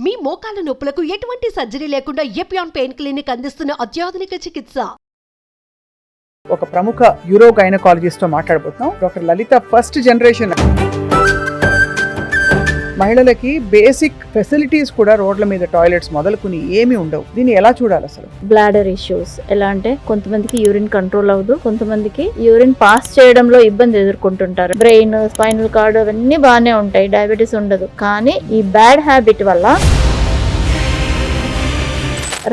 మీ మోకాల నొప్పులకు ఎటువంటి సర్జరీ లేకుండా ఎపియాన్ పెయిన్ క్లినిక్ అందిస్తున్న అత్యాధునిక చికిత్స. ఒక ప్రముఖ యూరో గైనకాలజిస్ట్ తో మాట్లాడబోతున్నాం. డాక్టర్ లలిత ఫస్ట్ జనరేషన్. మహిళలకి బేసిక్ ఫెసిలిటీస్ కూడా రోడ్ల మీద టాయిలెట్స్ మొదలుకుని ఏమీ ఉండవు. దీన్ని ఎలా చూడాలి అసలు? బ్లాడర్ ఇష్యూస్ ఎలా అంటే కొంతమందికి యూరిన్ కంట్రోల్ అవ్వదు, కొంతమందికి యూరిన్ పాస్ చేయడంలో ఇబ్బంది ఎదుర్కొంటుంటారు. బ్రెయిన్, స్పైనల్ కార్డ్ అవన్నీ బాగానే ఉంటాయి, డయాబెటీస్ ఉండదు. కానీ ఈ బ్యాడ్ హ్యాబిట్ వల్ల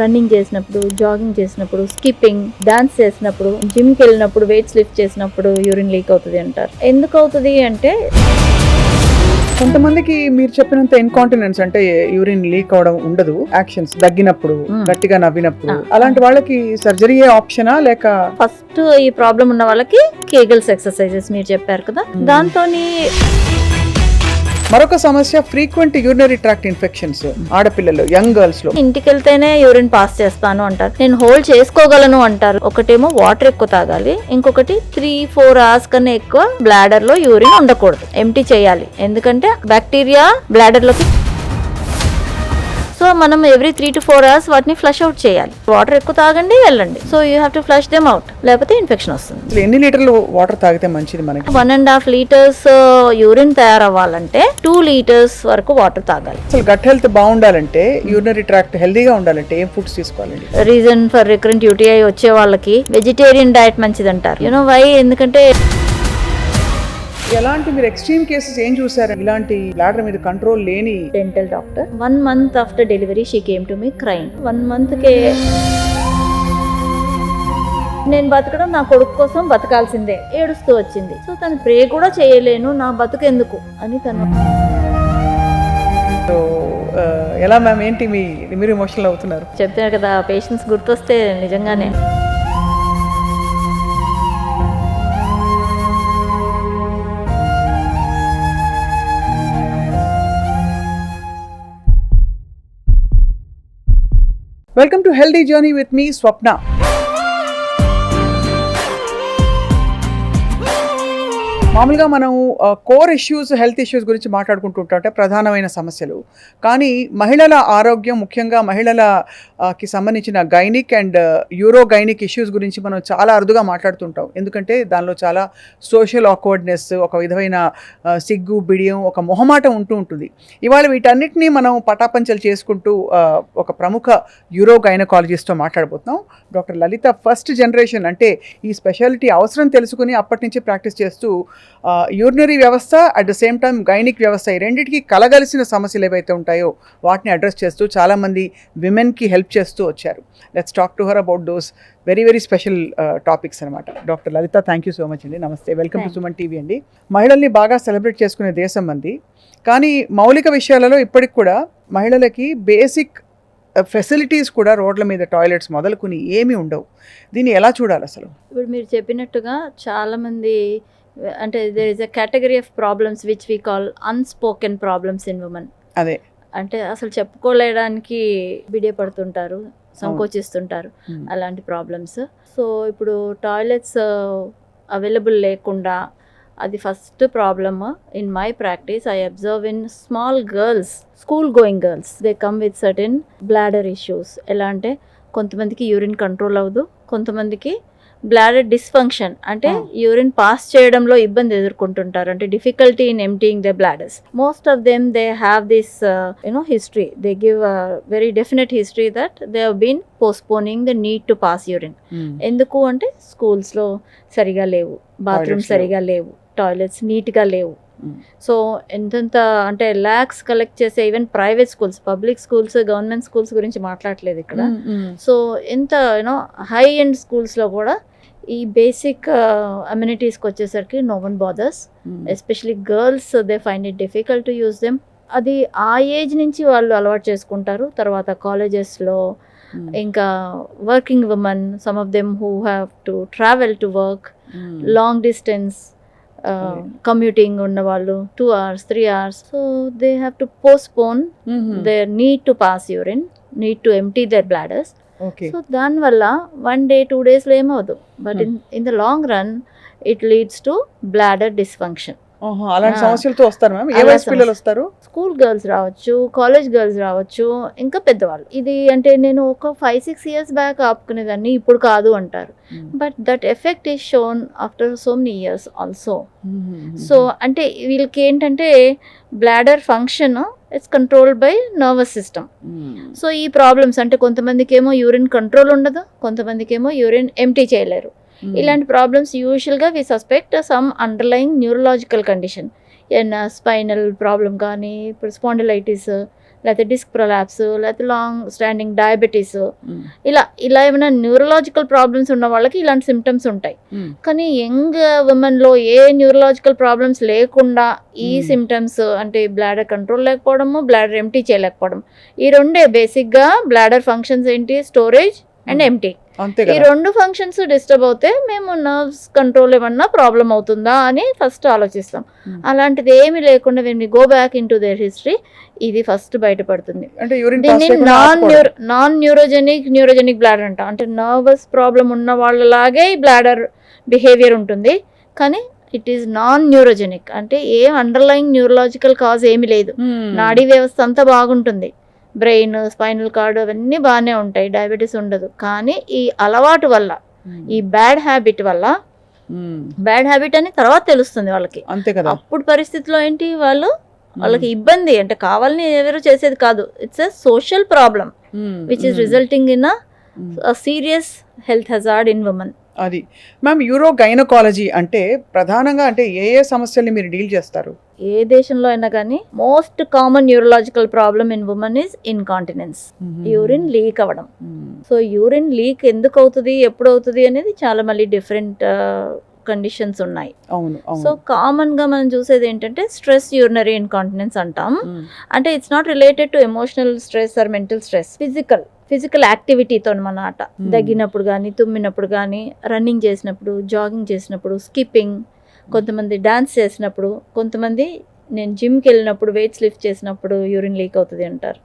రన్నింగ్ చేసినప్పుడు, జాగింగ్ చేసినప్పుడు, స్కిప్పింగ్, డాన్స్ చేసినప్పుడు, జిమ్కి వెళ్ళినప్పుడు, వెయిట్స్ లిఫ్ట్ చేసినప్పుడు యూరిన్ లీక్ అవుతుంది అంటారు. ఎందుకు అవుతుంది అంటే కొంతమందికి మీరు చెప్పినంత ఇన్కాంటినెన్స్ అంటే యూరిన్ లీక్ అవడం ఉండదు, యాక్షన్స్ దగ్గినప్పుడు, గట్టిగా నవ్వినప్పుడు. అలాంటి వాళ్ళకి సర్జరీ ఆప్షనా లేక? ఫస్ట్ ఈ ప్రాబ్లం ఉన్న వాళ్ళకి కేగల్స్ ఎక్సర్సైజెస్ మీరు చెప్పారు కదా, దాంతోని. మరొక సమస్య ఫ్రీక్వెంట్ యూరినరీ ట్రాక్ట్ ఇన్ఫెక్షన్స్ ఆడపిల్లలు, యంగ్ గర్ల్స్ లో. ఇంటికి వెళ్తేనే యూరిన్ పాస్ చేస్తాను అంటారు, నేను హోల్డ్ చేసుకోగలను అంటారు. ఒకటేమో వాటర్ ఎక్కువ తాగాలి, ఇంకొకటి 3-4 hours కన్నా ఎక్కువ బ్లాడర్ లో యూరిన్ ఉండకూడదు, ఎంటీ చేయాలి. ఎందుకంటే బ్యాక్టీరియా బ్లాడర్ లోకి. సో మనం ఎవ్రీ 3 to 4 hours వాటిని ఫ్లష్ అవుట్ చేయాలి. వాటర్ ఎక్కువ తాగండి, వెళ్ళండి. So you have to flush them out, లేకపోతే ఇన్ఫెక్షన్ వస్తుంది. ఎన్ని లీటర్లు వాటర్ తాగితే మంచిది మనకి? 1.5 liters యూరిన్ తయారవ్వాలంటే 2 liters వరకు వాటర్ తాగాలి. అసలు గట్ హెల్త్ బాగుండాలంటే, యూరినరీ ట్రాక్ట్ హెల్దీగా ఉండాలంటే ఏం ఫుడ్స్ తీసుకోవాలండి? రీజన్ ఫర్ రికరెంట్ యూటీఐ వచ్చే వాళ్ళకి వెజిటేరియన్ డైట్ మంచిది అంటారు. You know why? ఎందుకంటే ఎలాంటి మీరు ఎక్స్ట్రీమ్ కేసెస్ ఏం చూసారు ఇలాంటి బ్లాడర్ మీద కంట్రోల్ లేని? Dental doctor 1 month after delivery she came to me crime. 1 month కే నేను బతకడం నా కొడుకు కోసం బతకాల్సిందే, ఏడుస్తూ వచ్చింది. సో తను ప్రే కూడా చేయలేను, నా బతుకు ఎందుకు అని తను. ఎలా మ్యామ్, ఏంటి మీరు ఎమోషనల్ అవుతున్నారు? చెప్పారు కదా, పేషెంట్స్ గుర్తొస్తే నిజంగానే. Welcome to healthy journey with me Swapna. మామూలుగా మనం కోర్ ఇష్యూస్, హెల్త్ ఇష్యూస్ గురించి మాట్లాడుకుంటుంటే ప్రధానమైన సమస్యలు. కానీ మహిళల ఆరోగ్యం, ముఖ్యంగా మహిళలకి సంబంధించిన gynaec and euro gynaec issues గురించి మనం చాలా అరుదుగా మాట్లాడుతుంటాం. ఎందుకంటే దానిలో చాలా సోషల్ ఆక్వర్డ్నెస్, ఒక విధమైన సిగ్గు, బిడియం, ఒక మొహమాటం ఉంటుంది. ఇవాళ వీటన్నిటినీ మనం పటాపంచలు చేసుకుంటూ ఒక ప్రముఖ యూరో గైనకాలజిస్ట్తో మాట్లాడబోతున్నాం. డాక్టర్ లలిత ఫస్ట్ జనరేషన్. అంటే ఈ స్పెషాలిటీ అవసరం తెలుసుకుని అప్పటి నుంచి ప్రాక్టీస్ చేస్తూ యూరినరీ వ్యవస్థ, at the same time gynaec వ్యవస్థ, ఈ రెండింటికి కలగలిసిన సమస్యలు ఏవైతే ఉంటాయో వాటిని అడ్రస్ చేస్తూ చాలామంది విమెన్కి హెల్ప్ చేస్తూ వచ్చారు. Let's talk to her about those very very special topics అనమాట. Doctor Lalitha, thank you so much అండి. నమస్తే, వెల్కమ్ టు సుమన్ టీవీ అండి. మహిళల్ని బాగా సెలబ్రేట్ చేసుకునే దేశం మంది, కానీ మౌలిక విషయాలలో ఇప్పటికి కూడా మహిళలకి బేసిక్ ఫెసిలిటీస్ కూడా రోడ్ల మీద టాయిలెట్స్ మొదలుకుని ఏమీ ఉండవు. దీన్ని ఎలా చూడాలి అసలు? ఇప్పుడు మీరు చెప్పినట్టుగా చాలామంది, అంటే there is a category of problems which we call unspoken problems in women. అదే, అంటే అసలు చెప్పుకోలేడానికి బిడియపడుతుంటారు, సంకోచిస్తుంటారు, అలాంటి ప్రాబ్లమ్స్. సో ఇప్పుడు టాయిలెట్స్ అవైలబుల్ లేకుండా, అది first problem. In my practice I observe in small girls, school going girls, they come with certain bladder issues. ఎలా అంటే కొంతమందికి యూరిన్ కంట్రోల్ అవ్వదు, కొంతమందికి బ్లాడర్ డిస్ఫంక్షన్, అంటే యూరిన్ పాస్ చేయడంలో ఇబ్బంది ఎదుర్కొంటుంటారు, అంటే difficulty in emptying the bladders. Most of them they have this history, they give a very definite history that they have been postponing the need to pass urine. ఎందుకు అంటే స్కూల్స్లో సరిగా లేవు, బాత్రూమ్ సరిగా లేవు, టాయిలెట్స్ నీట్గా లేవు. సో ఎంతెంత అంటే ల్యాక్స్ కలెక్ట్ చేసే, even private schools, public schools, government schools గురించి మాట్లాడలేదు ఇక్కడ. సో ఎంత హై ఎండ్ స్కూల్స్లో కూడా ఈ బేసిక్ అమ్యూనిటీస్కి వచ్చేసరికి no one bothers, especially girls, they find it difficult to use them. అది ఆ ఏజ్ నుంచి వాళ్ళు అలవాటు చేసుకుంటారు. తర్వాత కాలేజెస్లో ఇంకా working women, some of them who have to travel to work, long distance commuting ఉన్న వాళ్ళు 2 hours 3 hours, so they have to postpone their need to pass urine, need to empty their bladders. So దానివల్ల 1 day 2 days ఏమవుదు, but in the long run it leads to bladder dysfunction. అలాంటి ఆ. సమస్యలతో వస్తారు ma'am. ఏ అలా వయసు పిల్లలు వస్తారు? స్కూల్ గర్ల్స్ రావచ్చు, కాలేజ్ గర్ల్స్ రావచ్చు, ఇంకా పెద్దవాళ్ళు. ఇది అంటే నేను ఒక 5-6 ఇయర్స్ బ్యాక్ ఆపుకునేదాన్ని, ఇప్పుడు కాదు అంటారు. But that effect is shown after so many years also. So అంటే వీళ్ళకి ఏంటంటే bladder function it's controlled by nervous system. So ఈ ప్రాబ్లమ్స్ అంటే కొంతమందికి ఏమో యూరిన్ కంట్రోల్ ఉండదు, కొంతమందికి ఏమో యూరిన్ ఎంటీ చేయలేరు. ఇలాంటి ప్రాబ్లమ్స్ యూజువల్గా we suspect some underlying neurological condition, ఏదైనా స్పైనల్ ప్రాబ్లం కానీ, ఇప్పుడు స్పాండిలైటిస్, లేకపోతే డిస్క్ ప్రొలాప్స్, లేకపోతే లాంగ్ స్టాండింగ్ డయాబెటీస్, ఇలా ఏమైనా న్యూరలాజికల్ ప్రాబ్లమ్స్ ఉన్న వాళ్ళకి ఇలాంటి సిమ్టమ్స్ ఉంటాయి. కానీ యంగ్ ఉమెన్లో ఏ న్యూరలాజికల్ ప్రాబ్లమ్స్ లేకుండా ఈ సిమ్టమ్స్ అంటే బ్లాడర్ కంట్రోల్ లేకపోవడము, బ్లాడర్ ఎంటీ చేయలేకపోవడం, ఈ రెండే బేసిక్గా బ్లాడర్ ఫంక్షన్స్ ఏంటి, స్టోరేజ్ అండ్ ఎంటీ. ఈ రెండు ఫంక్షన్స్ డిస్టర్బ్ అవుతే మేము నర్వ్స్ కంట్రోల్ ఏమన్నా ప్రాబ్లం అవుతుందా అని ఫస్ట్ ఆలోచిస్తాం. అలాంటిది ఏమీ లేకుండా when we go back into their history ఇది ఫస్ట్ బయటపడుతుంది. దీన్ని నాన్ న్యూరోజెనిక్ బ్లాడర్ అంటాం. అంటే నర్వస్ ప్రాబ్లం ఉన్న వాళ్ళలాగే బ్లాడర్ బిహేవియర్ ఉంటుంది, కానీ ఇట్ ఈస్ నాన్ న్యూరోజెనిక్. అంటే ఏ అండర్లయింగ్ న్యూరలాజికల్ కాజ్ ఏమీ లేదు, నాడీ వ్యవస్థ అంతా బాగుంటుంది, బ్రెయిన్, స్పైనల్ కార్డ్ అవన్నీ బాగానే ఉంటాయి, డయాబెటీస్ ఉండదు. కానీ ఈ అలవాటు వల్ల, ఈ బ్యాడ్ హ్యాబిట్ వల్ల, బ్యాడ్ హ్యాబిట్ అని తర్వాత తెలుస్తుంది వాళ్ళకి. అప్పుడు పరిస్థితిలో ఏంటి, వాళ్ళకి ఇబ్బంది, అంటే కావాలని ఎవరు చేసేది కాదు, it's a social problem which is resulting in a serious health hazard in women. అది మ్యామ్, యూరో గైనకాలజీ అంటే ప్రధానంగా అంటే ఏ సమస్యల్ని మీరు డీల్ చేస్తారు? ఏ దేశంలో అయినా కానీ most common neurological problem in women is incontinence, urine leak అవ్వడం. సో యూరిన్ లీక్ ఎందుకు అవుతుంది, ఎప్పుడు అవుతుంది అనేది చాలా మళ్ళీ డిఫరెంట్ కండిషన్స్ ఉన్నాయి. సో కామన్ గా మనం చూసేది ఏంటంటే స్ట్రెస్ యూరినరీ ఇన్కాంటినెన్స్ అంటాం. అంటే it's not related to emotional stress or mental stress, physical యాక్టివిటీతో అన్నమాట. దగ్గినప్పుడు కానీ, తుమ్మినప్పుడు కానీ, రన్నింగ్ చేసినప్పుడు, జాగింగ్ చేసినప్పుడు, స్కిప్పింగ్, కొంతమంది డాన్స్ చేసినప్పుడు, కొంతమంది నేను జిమ్కి వెళ్ళినప్పుడు వెయిట్స్ లిఫ్ట్ చేసినప్పుడు యూరిన్ లీక్ అవుతుంది అంటారు.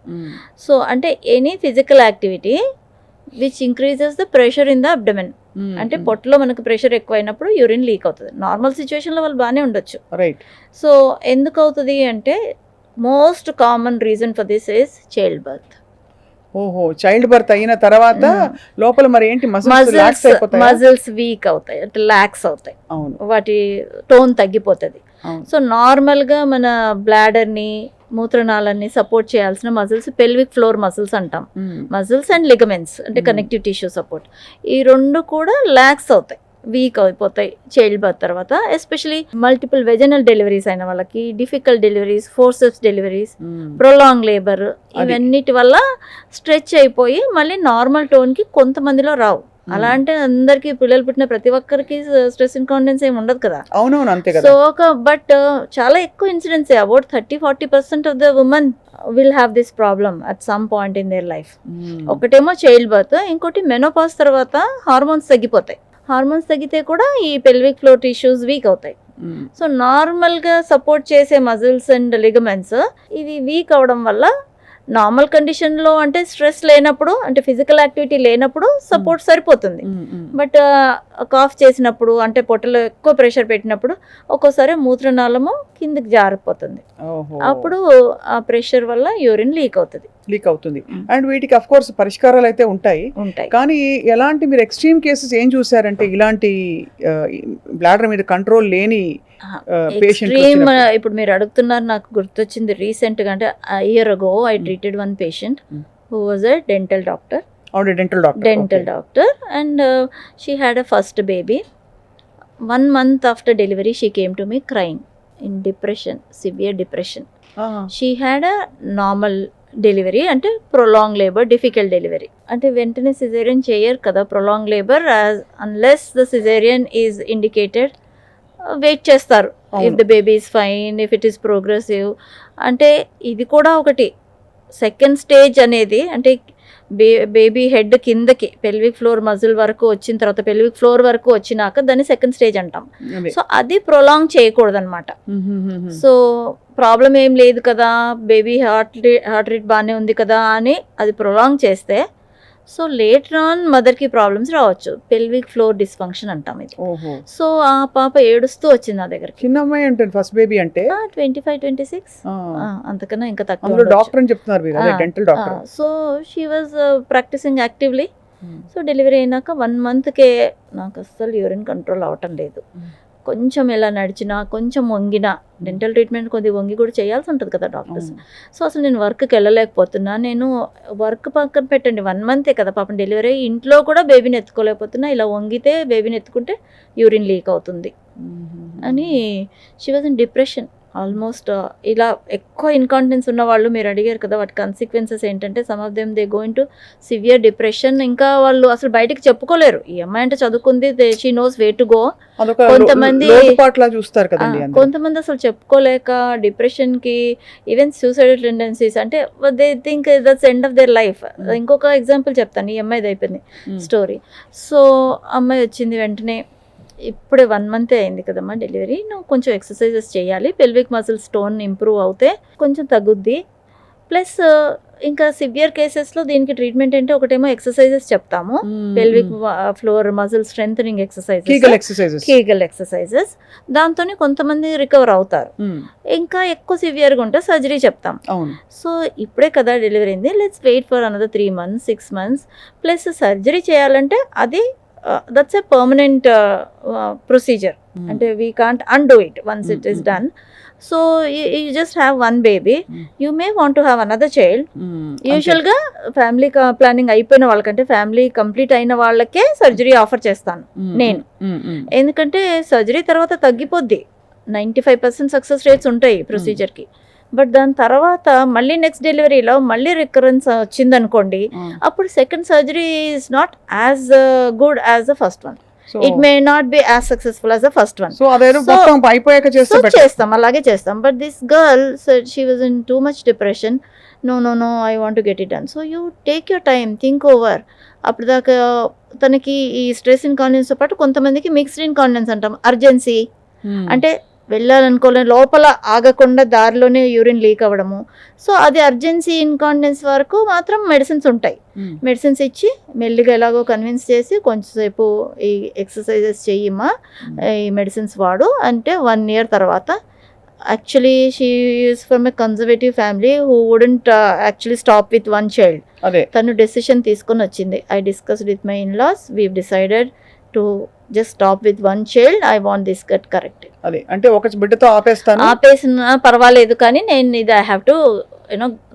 సో అంటే any physical activity which increases the pressure in the abdomen, అంటే పొట్టలో మనకు ప్రెషర్ ఎక్కువైనప్పుడు యూరిన్ లీక్ అవుతుంది. నార్మల్ సిచ్యువేషన్లో వాళ్ళు బాగానే ఉండొచ్చు. సో ఎందుకు అవుతుంది అంటే most common reason for this is child birth. Child birth అయిన తర్వాత లోపల మరి ఏంటి, మజిల్స్ వీక్ అవుతాయి, అంటే లాక్స్ అవుతాయి, వాటి టోన్ తగ్గిపోతుంది. సో నార్మల్ గా మన బ్లాడర్ ని, మూత్రనాళాన్ని సపోర్ట్ చేయాల్సిన మజిల్స్ పెల్విక్ ఫ్లోర్ మజిల్స్ అంటాం. మజిల్స్ అండ్ లిగమెంట్స్ అంటే కనెక్టివ్ టిష్యూ సపోర్ట్, ఈ రెండు కూడా లాక్స్ అవుతాయి, వీక్ అయిపోతాయి చైల్డ్ బర్త్ తర్వాత. ఎస్పెషలీ మల్టిపుల్ వెజనల్ డెలివరీస్ అయిన వాళ్ళకి, difficult deliveries, forceps deliveries, prolong labour, ఇవన్నిటి వల్ల స్ట్రెచ్ అయిపోయి మళ్ళీ నార్మల్ టోన్కి కొంతమందిలో రావు. అలా అంటే అందరికి, పిల్లలు పుట్టిన ప్రతి ఒక్కరికి స్ట్రెస్ ఇన్కాంటినెన్స్ ఏమి ఉండదు కదా. సో బట్ చాలా ఎక్కువ incidents, about 30-40% of the women will have this problem at some point in their life. ఒకటేమో చైల్డ్ బర్త్, ఇంకోటి మెనోపాజ్ తర్వాత హార్మోన్స్ తగ్గిపోతాయి. హార్మోన్స్ తగ్గితే కూడా ఈ పెల్విక్ ఫ్లోర్ టిష్యూస్ వీక్ అవుతాయి. సో నార్మల్గా సపోర్ట్ చేసే మజిల్స్ అండ్ లిగమెంట్స్ ఇవి వీక్ అవడం వల్ల నార్మల్ కండిషన్లో, అంటే స్ట్రెస్ లేనప్పుడు, అంటే ఫిజికల్ యాక్టివిటీ లేనప్పుడు సపోర్ట్ సరిపోతుంది. బట్ కాఫ్ చేసినప్పుడు, అంటే పొట్టలో ఎక్కువ ప్రెషర్ పెట్టినప్పుడు ఒక్కోసారి మూత్రనాళము కిందకి జారిపోతుంది. అప్పుడు ఆ ప్రెషర్ వల్ల యూరిన్ లీక్ అవుతుంది. అండ్ వీటికి అఫ్ కోర్స్ పరిష్కారాలు అయితే ఉంటాయి, కానీ ఎలాంటి మీరు ఎక్స్ట్రీమ్ కేసెస్ ఏం చూసారంటే, ఇలాంటి బ్లాడర్ మీద కంట్రోల్ లేని పేషెంట్? ఇప్పుడు మీరు అడుగుతున్నారు, నాకు గుర్తొచ్చింది రీసెంట్ గా, అంటే ఇయర్ అగో I treated one patient who was a dental doctor. And she had a first baby. 1 month after delivery she came to me crying in depression, severe depression. She had a normal delivery, అంటే prolong labour, difficult delivery. అంటే వెంటనే caesarean చేయరు కదా prolong labour, unless the caesarean is indicated. Wait చేస్తారు, if the baby is fine, if it is progressive. అంటే ఇది కూడా ఒకటి సెకండ్ స్టేజ్ అనేది, అంటే బేబీ హెడ్ కిందకి పెల్విక్ ఫ్లోర్ మజిల్ వరకు వచ్చిన తర్వాత, పెల్విక్ ఫ్లోర్ వరకు వచ్చినాక దాన్ని సెకండ్ స్టేజ్ అంటాం. సో అది ప్రొలాంగ్ చేయకూడదు అనమాట. సో ప్రాబ్లం ఏం లేదు కదా, బేబీ హార్ట్ రేట్ బాగానే ఉంది కదా అని అది ప్రొలాంగ్ చేస్తే సో లేటర్ ఆన్ మదర్కి ప్రాబ్లమ్స్ రావచ్చు, పెల్విక్ ఫ్లోర్ డిస్ఫంక్షన్ అంటాం ఇది. ఓహో, సో ఆ పాప ఏడుస్తూ వచ్చింది నా దగ్గరికి. చిన్న అమ్మాయి అంటే ఫస్ట్ బేబీ అంటే 25-26 అంతకన్నా ఇంకా తక్కువ అందులో ఉండొచ్చు. డాక్టర్ అని చెప్తున్నారు మీరు, అదే dental doctor. So she was practising actively. So delivery అయినాక 1 monthకే నాకు అస్సలు యూరిన్ కంట్రోల్ అవటం లేదు. కొంచెం ఎలా నడిచినా, కొంచెం వంగినా, డెంటల్ ట్రీట్మెంట్ కొద్దిగా వంగి కూడా చేయాల్సి ఉంటుంది కదా డాక్టర్స్. సో అసలు నేను వర్క్కి వెళ్ళలేకపోతున్నా. నేను వర్క్ పక్కన పెట్టండి, 1 month కదా పాపం డెలివరీ, ఇంట్లో కూడా బేబీని ఎత్తుకోలేకపోతున్నా. ఇలా వంగితే బేబీని ఎత్తుకుంటే యూరిన్ లీక్ అవుతుంది అని she was in depression almost. ఇలా ఎక్కువ ఇన్కాంటినెన్స్ ఉన్న వాళ్ళు మీరు అడిగారు కదా, వాటి కన్సిక్వెన్సెస్ ఏంటంటే some of them they go in to severe depression. ఇంకా వాళ్ళు అసలు బయటికి చెప్పుకోలేరు. ఈ అమ్మాయి అంటే చదువుకుంది, she knows way to go. కొంతమంది చూస్తారు కదండి, కొంతమంది అసలు చెప్పుకోలేక డిప్రెషన్కి, ఈవెన్ సూసైడల్ టెండెన్సీస్, అంటే they think that's end of their life. ఇంకొక ఎగ్జాంపుల్ చెప్తాను, ఈ అమ్మాయిది అయిపోయింది స్టోరీ. సో అమ్మాయి వచ్చింది వెంటనే, ఇప్పుడే 1 month అయింది కదమ్మా డెలివరీ, నువ్వు కొంచెం ఎక్సర్సైజెస్ చేయాలి, పెల్విక్ మసిల్ స్టోన్ ఇంప్రూవ్ అవుతే కొంచెం తగ్గుద్ది. ప్లస్ ఇంకా సివియర్ కేసెస్లో దీనికి ట్రీట్మెంట్ అంటే ఒకటేమో ఎక్సర్సైజెస్ చెప్తాము, pelvic floor muscle strengthening exercises, Kegel exercises. దాంతో కొంతమంది రికవర్ అవుతారు. ఇంకా ఎక్కువ సివియర్గా ఉంటే సర్జరీ చెప్తాం. సో ఇప్పుడే కదా డెలివరీ అయింది, let's wait for another 3 months 6 months. Plus surgery చేయాలంటే అది that's a permanent procedure. అంటే we can't undo it once it is done. So you just have one baby, you may want to have another child. యూజువల్గా family planning అయిపోయిన వాళ్ళకంటే family complete అయిన వాళ్ళకే surgery offer చేస్తాను నేను. ఎందుకంటే surgery తర్వాత తగ్గిపోద్ది, 95% సక్సెస్ రేట్స్ ఉంటాయి ప్రొసీజర్కి. బట్ దాని తర్వాత మళ్ళీ నెక్స్ట్ డెలివరీలో మళ్ళీ రికరెన్స్ వచ్చిందనుకోండి, అప్పుడు second surgery is not as good as the first one. It may not be as successful as the first one. చేస్తాం, అలాగే చేస్తాం. But this girl she was in too much depression. No I want to get it done. So you take your time, think over. అప్పుడు దాకా తనకి ఈ stress ఇన్కాన్ఫిడెన్స్తో పాటు కొంతమందికి mixed ఇన్కాన్ఫిడెన్స్ అంటాం, అర్జెన్సీ. అంటే వెళ్ళాలనుకోలేని, లోపల ఆగకుండా దారిలోనే యూరిన్ లీక్ అవ్వడము. సో అది అర్జెన్సీ ఇన్కాంటినెన్స్ వరకు మాత్రం మెడిసిన్స్ ఉంటాయి. మెడిసిన్స్ ఇచ్చి మెల్లిగా ఎలాగో కన్విన్స్ చేసి కొంచెంసేపు ఈ ఎక్సర్సైజెస్ చెయ్యమ్మా, ఈ మెడిసిన్స్ వాడు అంటే 1 year తర్వాత, actually she is from a conservative family who wouldn't actually stop with 1 child. తను డెసిషన్ తీసుకొని వచ్చింది. I discussed with my in laws, we decided to just stop with 1 child. I want this get corrected. అదే అంటే ఒక బిడ్డతో ఆపేసిన పర్వాలేదు కానీ నేను ఇది I have to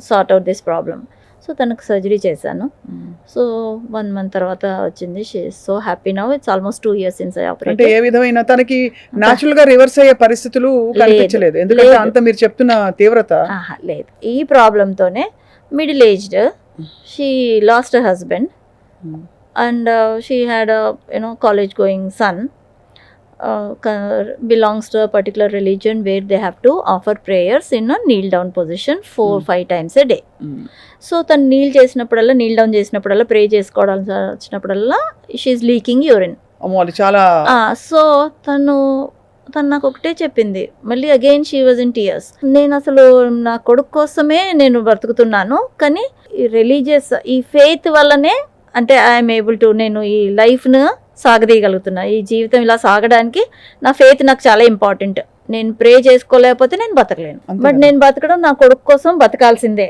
sort out this problem. So తనకు సర్జరీ చేశాను. సో 1 month తర్వాత వచ్చింది. She is so happy now. It's almost 2 years since I operate. అంటే ఏ విధమైన తనకి న్యాచురల్ గా రివర్స్ అయ్యే పరిస్థితులు కనిపించలేదు, ఎందుకంటే అంత మీరు చెప్తున్న తీవ్రత లేదు. ఈ ప్రాబ్లంతోనే middle aged she lost her husband and she had a college going son, belongs to a particular religion where they have to offer prayers in a kneel down position 4-5 times a day. So తను Neel down చేసినప్పుడల్లా ప్రే చేసుకోవడానికి వచ్చినప్పుడల్లా she is leaking urine. చాలా. So తను నాకు ఒకటే చెప్పింది, మళ్ళీ again she was in tears. నేను అసలు నా కొడుకు కోసమే నేను బ్రతుకుతున్నాను, కానీ ఈ రిలీజియస్ ఈ ఫెయిత్ వల్లనే అంటే ఐఎమ్ ఏబుల్ టు, నేను ఈ లైఫ్ను సాగదీయగలుగుతున్నా. ఈ జీవితం ఇలా సాగడానికి నా ఫెయిత్ నాకు చాలా ఇంపార్టెంట్. నేను ప్రే చేసుకోలేకపోతే నేను బతకలేను, బట్ నేను బతకడం నా కొడుకు కోసం బతకాల్సిందే.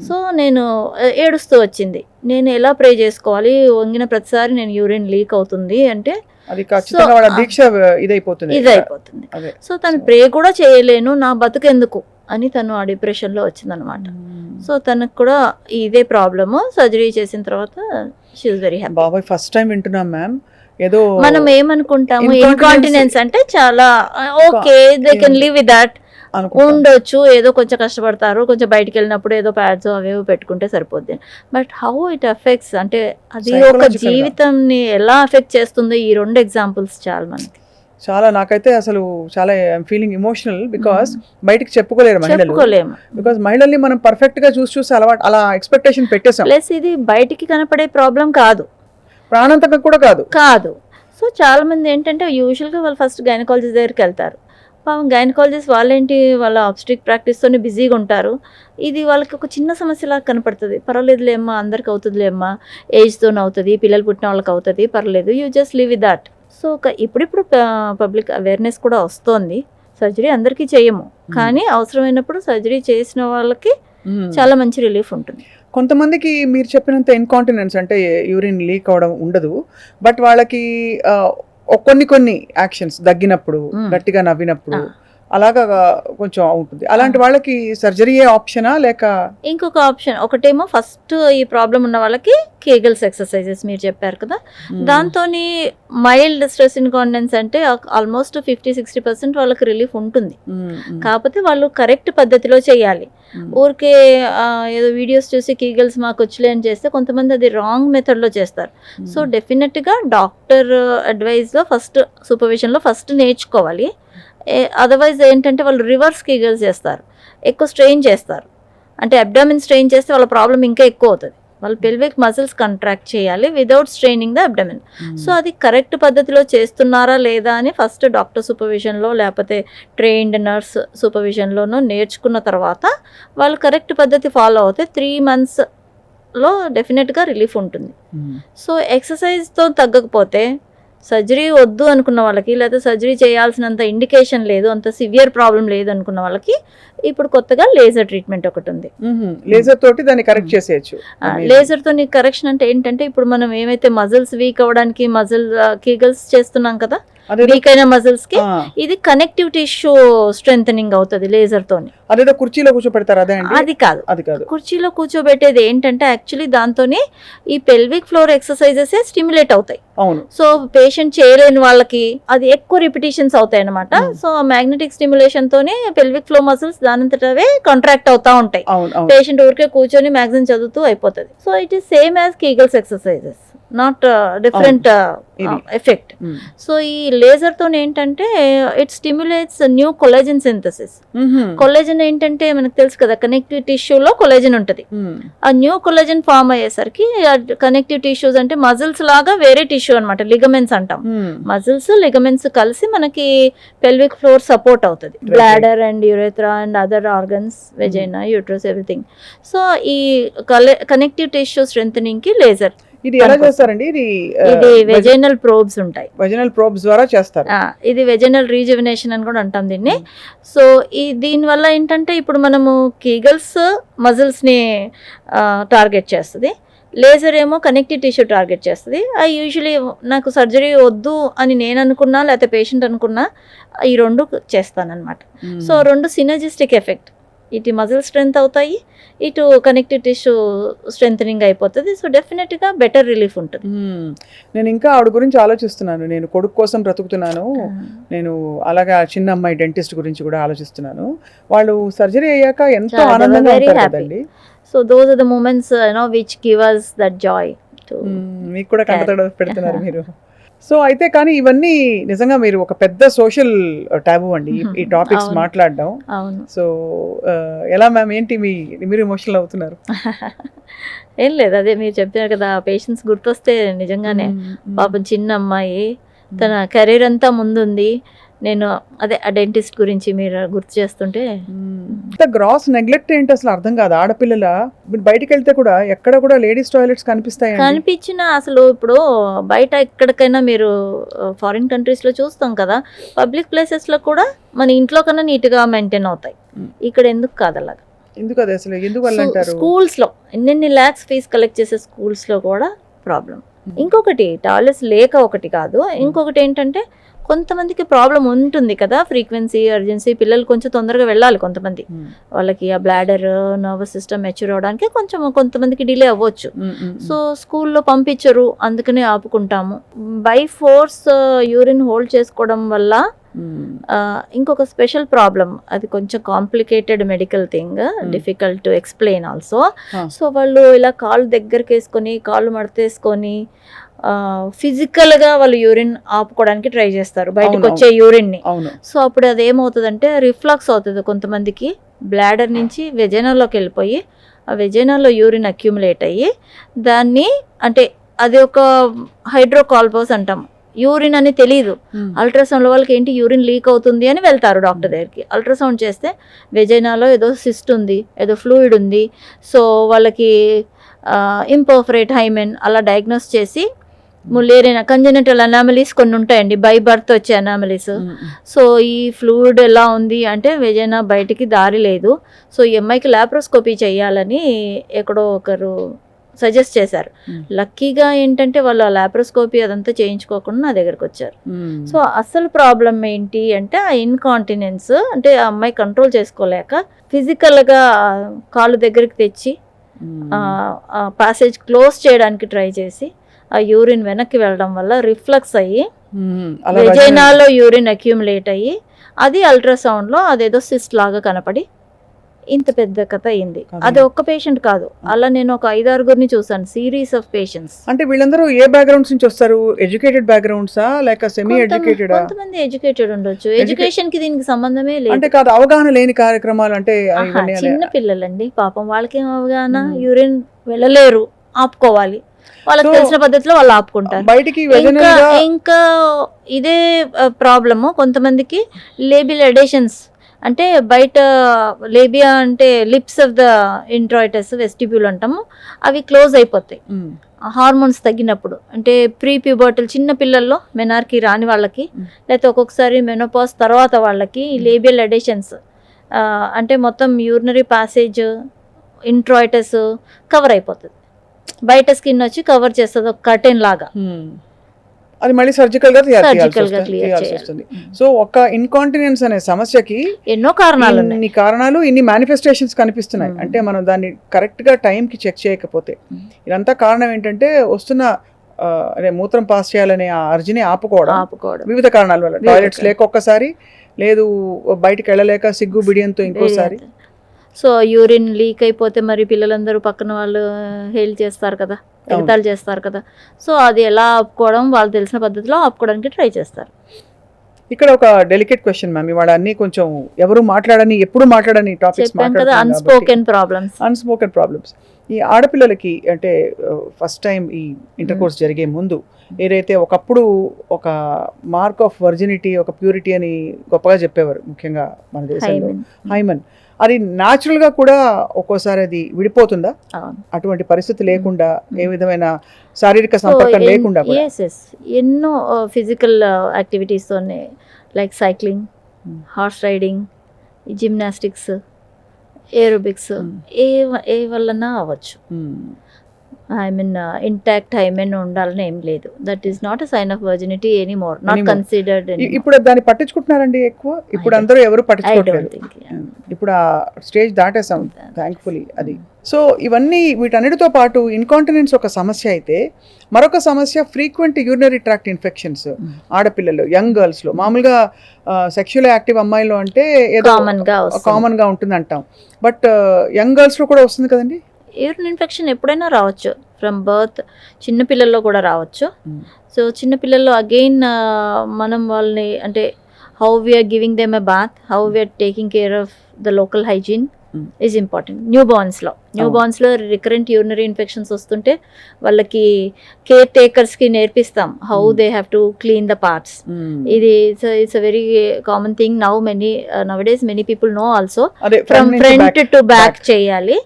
సో నేను ఏడుస్తూ వచ్చింది, నేను ఎలా ప్రే చేసుకోవాలి, వంగిన ప్రతిసారి నేను యూరిన్ లీక్ అవుతుంది అంటే ఇదైపోతుంది. సో తను ప్రే కూడా చేయలేను, నా బతుకెందుకు అని తను ఆ డిప్రెషన్లో వచ్చిందనమాట. సో తనకు కూడా ఇదే ప్రాబ్లము. సర్జరీ చేసిన తర్వాత షీ వాజ్ వెరీ హ్యాపీ. బాబాయ్ ఫస్ట్ టైం వింటున్నాం మ్యామ్. ఏదో మనం ఏమనుకుంటాము ఇన్కాంటినెన్స్ అంటే చాలా okay, they can live with that, ఉండొచ్చు, ఏదో కొంచెం కష్టపడతారు, కొంచెం బయటికి వెళ్ళినప్పుడు ఏదో ప్యాడ్స్ అవేవో పెట్టుకుంటే సరిపోద్ది. బట్ హౌ ఇట్ ఎఫెక్ట్స్ అంటే అది ఒక జీవితంని ఎలా ఎఫెక్ట్ చేస్తుందో ఈ 2 ఎగ్జాంపుల్స్ చాలా మనకి. చాలా నాకైతే అసలు చాలా ఫీలింగ్ ఎమోషనల్, బికాస్ బయటికి చెప్పుకోలేరు మహిళలు, బికాస్ మహిళల్ని మనం పర్ఫెక్ట్ గా చూసి అలవాటు అలా ఎక్స్పెక్టేషన్ పెట్టేసాం. ప్లస్ ఇది బయటికి కనపడే ప్రాబ్లం కాదు, ప్రాణాంతకం కూడా కాదు. సో చాలా మంది ఏంటంటే యూజువల్గా వాళ్ళు ఫస్ట్ గైనకాలజిస్ట్ దగ్గరికి వెళ్తారు. పాపం గైనకాలజిస్ట్ వాళ్ళేంటి వాళ్ళ ఆబ్స్ట్రిక్ ప్రాక్టీస్తోనే బిజీగా ఉంటారు. ఇది వాళ్ళకి ఒక చిన్న సమస్యలా కనపడుతుంది. పర్వాలేదులే అమ్మా, అందరికి అవుతుందిలే అమ్మా, ఏజ్తోనే అవుతుంది, పిల్లలు పుట్టిన వాళ్ళకి అవుతుంది, పర్లేదు, you just live with that. So ఇప్పుడిప్పుడు పబ్లిక్ అవేర్నెస్ కూడా వస్తోంది. సర్జరీ అందరికీ చేయము, కానీ అవసరమైనప్పుడు సర్జరీ చేసిన వాళ్ళకి చాలా మంచి రిలీఫ్ ఉంటుంది. కొంతమందికి మీరు చెప్పినంత ఇన్కాంటినెన్స్ అంటే యూరిన్ లీక్ అవడం ఉండదు, బట్ వాళ్ళకి కొన్ని యాక్షన్స్ దగ్గినప్పుడు, గట్టిగా నవ్వినప్పుడు అలాగా కొంచెం ఉంటుంది. అలాంటి వాళ్ళకి సర్జరీయే ఆప్షనా లేక ఇంకొక ఆప్షన్? ఒకటేమో ఫస్ట్ ఈ ప్రాబ్లం ఉన్న వాళ్ళకి కేగల్స్ ఎక్సర్సైజెస్ మీరు చెప్పారు కదా, దాంతో మైల్డ్ స్ట్రెస్ ఇన్కాంటినెన్స్ అంటే ఆల్మోస్ట్ 50-60% వాళ్ళకి రిలీఫ్ ఉంటుంది. కాకపోతే వాళ్ళు కరెక్ట్ పద్ధతిలో చేయాలి. ఊరికే ఏదో వీడియోస్ చూసి కీగల్స్ మాకు వచ్చలే అని చేస్తే కొంతమంది అది రాంగ్ మెథడ్లో చేస్తారు. సో డెఫినెట్గా డాక్టర్ అడ్వైజ్లో ఫస్ట్ సూపర్విజన్లో ఫస్ట్ నేర్చుకోవాలి. అదర్వైజ్ ఏంటంటే వాళ్ళు రివర్స్ కీగల్స్ చేస్తారు, ఎక్కువ స్ట్రెయిన్ చేస్తారు. అంటే అబ్డామిన్ స్ట్రెయిన్ చేస్తే వాళ్ళ ప్రాబ్లం ఇంకా ఎక్కువ అవుతుంది. వాళ్ళు పెల్విక్ మజిల్స్ కంట్రాక్ట్ చేయాలి without straining the abdomen. So అది కరెక్ట్ పద్ధతిలో చేస్తున్నారా లేదా అని ఫస్ట్ డాక్టర్ సూపర్విజన్లో లేకపోతే ట్రైన్డ్ నర్స్ సూపర్విజన్లోనూ నేర్చుకున్న తర్వాత వాళ్ళు కరెక్ట్ పద్ధతి ఫాలో అవుతే 3 monthsలో డెఫినెట్గా రిలీఫ్ ఉంటుంది. సో ఎక్సర్సైజ్తో తగ్గకపోతే సర్జరీ వద్దు అనుకున్న వాళ్ళకి, లేదా సర్జరీ చేయాల్సినంత ఇండికేషన్ లేదు, అంత సివియర్ ప్రాబ్లం లేదు అనుకున్న వాళ్ళకి ఇప్పుడు కొత్తగా లేజర్ ట్రీట్మెంట్ ఒకటి ఉంది. లేజర్ తోటి దాన్ని కరెక్ట్ చేసేయచ్చు. లేజర్ తో కరెక్షన్ అంటే ఏంటంటే ఇప్పుడు మనం ఏమైతే మజిల్స్ వీక్ అవ్వడానికి మజిల్ కీగల్స్ చేస్తున్నాం కదా, వీక్ అయిన మజిల్స్ కి ఇది కనెక్టివ్ టిష్యూ స్ట్రెంథనింగ్ అవుతుంది లేజర్ తోని. అదేదో కుర్చీలో కూర్చోబెడతారు, అదే అది కాదు. కుర్చీలో కూర్చోబెట్టేది ఏంటంటే యాక్చువల్లీ దాంతోనే ఈ పెల్విక్ ఫ్లోర్ ఎక్సర్సైజెస్ స్టిమ్యులేట్ అవుతాయి. సో పేషెంట్ చేయలేని వాళ్ళకి అది ఎక్కువ రిపిటేషన్స్ అవుతాయి అనమాట. సో మ్యాగ్నెటిక్ స్టిమ్యులేషన్ తోనే పెల్విక్ ఫ్లో మసిల్స్ దానంతటవే కాంట్రాక్ట్ అవుతా ఉంటాయి. పేషెంట్ ఊరికే కూర్చొని మ్యాగజైన్ చదువుతూ అయిపోతుంది. So it is same as Kegels exercises, not different effect. So ఈ లేజర్ తో ఏంటంటే it stimulates new collagen synthesis. Collagen ఏంటంటే మనకు తెలుసు కదా, కనెక్టివ్ టిష్యూలో కొలాజన్ ఉంటుంది. ఆ న్యూ కొలాజన్ ఫామ్ అయ్యేసరికి కనెక్టివ్ టిష్యూస్ అంటే మజిల్స్ లాగా వేరే టిష్యూ అనమాట, లిగమెంట్స్ అంటాం. మజిల్స్ లిగమెంట్స్ కలిసి మనకి పెల్విక్ ఫ్లోర్ సపోర్ట్ అవుతుంది, bladder and urethra and other organs, vagina, uterus, everything. So ఈ కనెక్టివ్ టిష్యూ స్ట్రెంథనింగ్ కి లేజర్. ఇది ఎలా చేస్తారండి? ఇది వెజైనల్ ప్రోబ్స్ ఉంటాయి, వెజైనల్ ప్రోబ్స్ ద్వారా చేస్తారు. ఇది వెజైనల్ రీజువినేషన్ అని కూడా అంటాం దీన్ని. సో దీని వల్ల ఏంటంటే ఇప్పుడు మనము కీగల్స్ మజిల్స్ ని టార్గెట్ చేస్తుంది, లేజర్ ఏమో కనెక్టివ్ టిష్యూ టార్గెట్ చేస్తుంది. యూజువలీ నాకు సర్జరీ వద్దు అని నేను అనుకున్నా లేకపోతే పేషెంట్ అనుకున్నా ఈ రెండు చేస్తానన్నమాట. సో రెండు సినర్జిస్టిక్ ఎఫెక్ట్, ఇటు మజిల్ స్ట్రెంత్ అవుతాయి, ఇటు కనెక్టివ్ టిష్యూ స్ట్రెంథనింగ్ అయిపోతుంది. సో డెఫినెట్గా బెటర్ రిలీఫ్ ఉంటుంది. నేను ఇంకా ఆవిడ గురించి ఆలోచిస్తున్నాను. నేను కొడుకు కోసం బ్రతుకుతున్నాను, నేను అలాగా చిన్న అమ్మాయి డెంటిస్ట్ గురించి కూడా ఆలోచిస్తున్నాను. వాళ్ళు సర్జరీ అయ్యాక ఎంతో ఆనందంగా ఉంటారు కదండి. So those are the moments which give us that joy. మీకు కూడా కంటతడ పెడుతున్నారు మీరు. సో అయితే కానీ ఇవన్నీ నిజంగా మీరు ఒక పెద్ద సోషల్ టాబు అండి ఈ టాపిక్స్ మాట్లాడడం. సో ఎలా మ్యామ్, ఏంటి మీరు ఎమోషనల్ అవుతున్నారు? ఏం లేదు, అదే మీరు చెప్పారు కదా, పేషెంట్స్ గుర్తొస్తే నిజంగానే పాపం చిన్న అమ్మాయి, తన కెరీర్ అంతా ముందుంది. నేను అదే ఆ డెంటిస్ట్ గురించి మీరు గుర్తు చేస్తుంటే గ్రాస్ నెగ్లెక్ట్ ఏంటి అసలు అర్థం కాదు. ఆడపిల్లల బయటకు వెళ్తే కూడా ఎక్కడ కూడా లేడీస్ టాయిలెట్స్ కనిపించిన అసలు ఇప్పుడు బయట ఎక్కడికైనా మీరు ఫారిన్ కంట్రీస్ లో చూస్తాం కదా, పబ్లిక్ ప్లేసెస్ లో కూడా మన ఇంట్లో కన్నా నీట్ గా మెయింటైన్ అవుతాయి. ఇక్కడ ఎందుకు కాదు అలాగా? ఎందుకు అది అసలు ఎందువల్ల అంటారు? స్కూల్స్ లో ఎన్నెన్ని లాక్స్ ఫీజు కలెక్ట్ చేసే స్కూల్స్ లో కూడా ప్రాబ్లం. ఇంకొకటి టాయిలెట్స్ లేక ఒకటి కాదు, ఇంకొకటి ఏంటంటే కొంతమందికి ప్రాబ్లం ఉంటుంది కదా, ఫ్రీక్వెన్సీ, అర్జెన్సీ, పిల్లలు కొంచెం తొందరగా వెళ్ళాలి. కొంతమంది వాళ్ళకి ఆ బ్లాడర్, నర్వస్ సిస్టమ్ మెచ్యూర్ అవడానికి కొంతమందికి డిలే అవ్వచ్చు. సో స్కూల్లో పంపించరు, అందుకనే ఆపుకుంటాము. బై ఫోర్స్ యూరిన్ హోల్డ్ చేసుకోవడం వల్ల ఇంకొక స్పెషల్ ప్రాబ్లం, అది కొంచెం complicated medical thing, difficult to explain also. So వాళ్ళు ఇలా కాళ్ళు దగ్గరికి వేసుకొని, కాళ్ళు మడతేసుకొని ఫిజికల్ గా వాళ్ళు యూరిన్ ఆపుకోవడానికి ట్రై చేస్తారు, బయటకు వచ్చే యూరిన్ ని. సో అప్పుడు అది ఏమవుతుందంటే రిఫ్లక్స్ అవుతుంది కొంతమందికి, బ్లాడర్ నుంచి వెజైనాలోకి వెళ్ళిపోయి ఆ వెజైనాలో యూరిన్ అక్యూములేట్ అయ్యి దాన్ని, అంటే అది ఒక హైడ్రోకాల్పోస్ అంటాం, యూరిన్ అని తెలియదు. అల్ట్రాసౌండ్ వాళ్ళకి ఏంటి యూరిన్ లీక్ అవుతుంది అని వెళ్తారు డాక్టర్ దగ్గరికి. అల్ట్రాసౌండ్ చేస్తే వెజైనాలో ఏదో సిస్ట్ ఉంది, ఏదో ఫ్లూయిడ్ ఉంది, సో వాళ్ళకి ఇంపర్ఫరేట్ హైమెన్ అలా డయాగ్నోస్ చేసి ములేరియా కంజెనిటల్ అనామలీస్ కొన్ని ఉంటాయండి, బై బర్త్ వచ్చే అనామలీస్. సో ఈ ఫ్లూయిడ్ ఎలా ఉంది అంటే వెజైనా బయటికి దారి లేదు, సో ఈ అమ్మాయికి లాప్రోస్కోపీ చేయాలని ఎక్కడో ఒకరు సజెస్ట్ చేశారు. లక్కీగా ఏంటంటే వాళ్ళు ఆ లాప్రోస్కోపీ అదంతా చేయించుకోకుండా నా దగ్గరకు వచ్చారు. సో అసలు ప్రాబ్లం ఏంటి అంటే ఆ ఇన్కాంటినెన్స్, అంటే ఆ అమ్మాయి కంట్రోల్ చేసుకోలేక ఫిజికల్గా కాళ్ళు దగ్గరికి తెచ్చి ప్యాసేజ్ క్లోజ్ చేయడానికి ట్రై చేసి ఆ యూరిన్ వెనక్కి వెళ్ళడం వల్ల రిఫ్లక్స్ అయ్యి వెజైనాలో యూరిన్ అక్యూములేట్ అయ్యి అది అల్ట్రాసౌండ్లో అదేదో సిస్ట్ లాగా కనపడి ఇంత పెద్ద కథ అయింది. అది ఒక్క పేషెంట్ కాదు, అలా నేను ఒక 5-6 చూసాను, సిరీస్ ఆఫ్ పేషెంట్స్. అంటే వీళ్ళందరూ ఏ బ్యాక్గ్రౌండ్స్ నుంచి వస్తారు? ఎడ్యుకేటెడ్ బ్యాక్గ్రౌండ్సా లేక సెమీ ఎడ్యుకేటెడ్? కొంతమంది ఎడ్యుకేటెడ్ ఉండొచ్చు, ఎడ్యుకేషన్ కి దీనికి సంబంధమే లేదు. అంటే కాదు, అవగాహన లేని కార్యక్రమాలు అంటే చిన్న పిల్లలండి పాపం, వాళ్ళకి ఏం అవగాహన, యూరిన్ వెళ్ళలేరు, ఆపుకోవాలి, వాళ్ళకి తెలిసిన పద్ధతిలో వాళ్ళు ఆపుకుంటారు. బయటికి ఇంకా ఇదే ప్రాబ్లము కొంతమందికి లేబియల్ ఎడేషన్స్, అంటే బయట లేబియా అంటే లిప్స్ ఆఫ్ ద ఇంట్రాయిటస్ వెస్టిబ్యూల్ అంటాము, అవి క్లోజ్ అయిపోతాయి హార్మోన్స్ తగ్గినప్పుడు. అంటే ప్రీ ప్యూబర్టల్ చిన్న పిల్లల్లో, మెనార్కి రాని వాళ్ళకి, లేకపోతే ఒక్కొక్కసారి మెనోపాజ్ తర్వాత వాళ్ళకి లేబియల్ ఎడేషన్స్ అంటే మొత్తం యూరినరీ ప్యాసేజ్ ఇంట్రాయిటస్ కవర్ అయిపోతుంది, బయట స్కిన్ వచ్చి కవర్ చేస్తుంది ఒక కర్టెన్ లాగా. అది మళ్ళీ సర్జికల్ గా తీయాల్సి వస్తుంది. సో ఒక ఇన్కాంటినెన్స్ అనే సమస్యకి ఎన్నో కారణాలు, ఇన్ని మేనిఫెస్టేషన్స్ కనిపిస్తున్నాయి. అంటే మనం దాన్ని కరెక్ట్ గా టైం కి చెక్ చేయకపోతే ఇదంతా కారణం ఏంటంటే వస్తున్న అదే మూత్రం పాస్ చేయాలనే ఆ అర్జీని ఆపుకోవడం వివిధ కారణాల వల్ల. టాయిలెట్స్ లేక ఒక్కసారి, లేదు బయటికి వెళ్ళలేక సిగ్గు బిడియంతో ఇంకోసారి. సో యూరిన్ లీక్ అయిపోతే మరి పిల్లలందరూ పక్కన వాళ్ళు హెయిల్ చేస్తారు కదా, ఎగతాళి చేస్తారు కదా, సో అది ఎలా ఆపుకోవడం వాళ్ళు తెలిసిన పద్ధతిలో ఆపుకోవడానికి ట్రై చేస్తారు. ఇక్కడ ఒక డెలికేట్ క్వశ్చన్ మ్యామ్, ఇవాళ అన్ని కొంచెం ఎప్పుడు మాట్లాడని టాపిక్స్ కదా, అన్స్పోకెన్ ప్రాబ్లమ్స్. ఈ ఆడపిల్లలకి అంటే ఫస్ట్ టైం ఈ ఇంటర్ కోర్స్ జరిగే ముందు ఏదైతే ఒకప్పుడు ఒక మార్క్ ఆఫ్ వర్జినిటీ, ఒక ప్యూరిటీ అని గొప్పగా చెప్పేవారు, ముఖ్యంగా మన దేశంలో హైమన్. అది న్యాచురల్ గా కూడా ఒక్కోసారి అది విడిపోతుందా? అటువంటి పరిస్థితి లేకుండా, ఏ విధమైన శారీరక సంపర్కం లేకుండా ఎన్నో physical activities like cycling, horse riding, gymnastics, aerobics ఏ వల్లనా అవ్వచ్చు. ఐ మీన్ ఇంటాక్ట్ హైమెన్ ఉండాలని ఏం లేదు. That is not a sign of virginity anymore, not considered. ఇప్పుడు దాన్ని పట్టించుకుంటున్నారండి ఎక్కువ? ఇప్పుడు అందరూ ఎవరు పట్టించుకోవట్లేదు. ఇప్పుడు ఆ స్టేజ్ దాటేసాం థ్యాంక్ఫుల్లీ. అది సో ఇవన్నీ వీటన్నిటితో పాటు ఇన్కాంటినెన్స్ ఒక సమస్య అయితే, మరొక సమస్య ఫ్రీక్వెంట్ యూరినరీ ట్రాక్ట్ ఇన్ఫెక్షన్స్ ఆడపిల్లలు, యంగ్ గర్ల్స్ లో. మామూలుగా సెక్షువల్ యాక్టివ్ అమ్మాయిలో అంటే ఏదో కామన్ గా ఉంటుంది అంటాం, బట్ యంగ్ గర్ల్స్ లో కూడా వస్తుంది కదండి యూరిన్ ఇన్ఫెక్షన్. ఎప్పుడైనా రావచ్చు, ఫ్రమ్ బర్త్, చిన్నపిల్లల్లో కూడా రావచ్చు. సో చిన్నపిల్లల్లో అగైన్ మనం వాళ్ళని అంటే how we are giving them a bath, how we are taking care of the local hygiene is important. New బార్న్స్లో రికరెంట్ యూరినరీ ఇన్ఫెక్షన్స్ వస్తుంటే వాళ్ళకి కేర్ టేకర్స్కి నేర్పిస్తాం how they have to clean the parts. ఇది it's a very common thing nowadays many people know also, from front to back చేయాలి.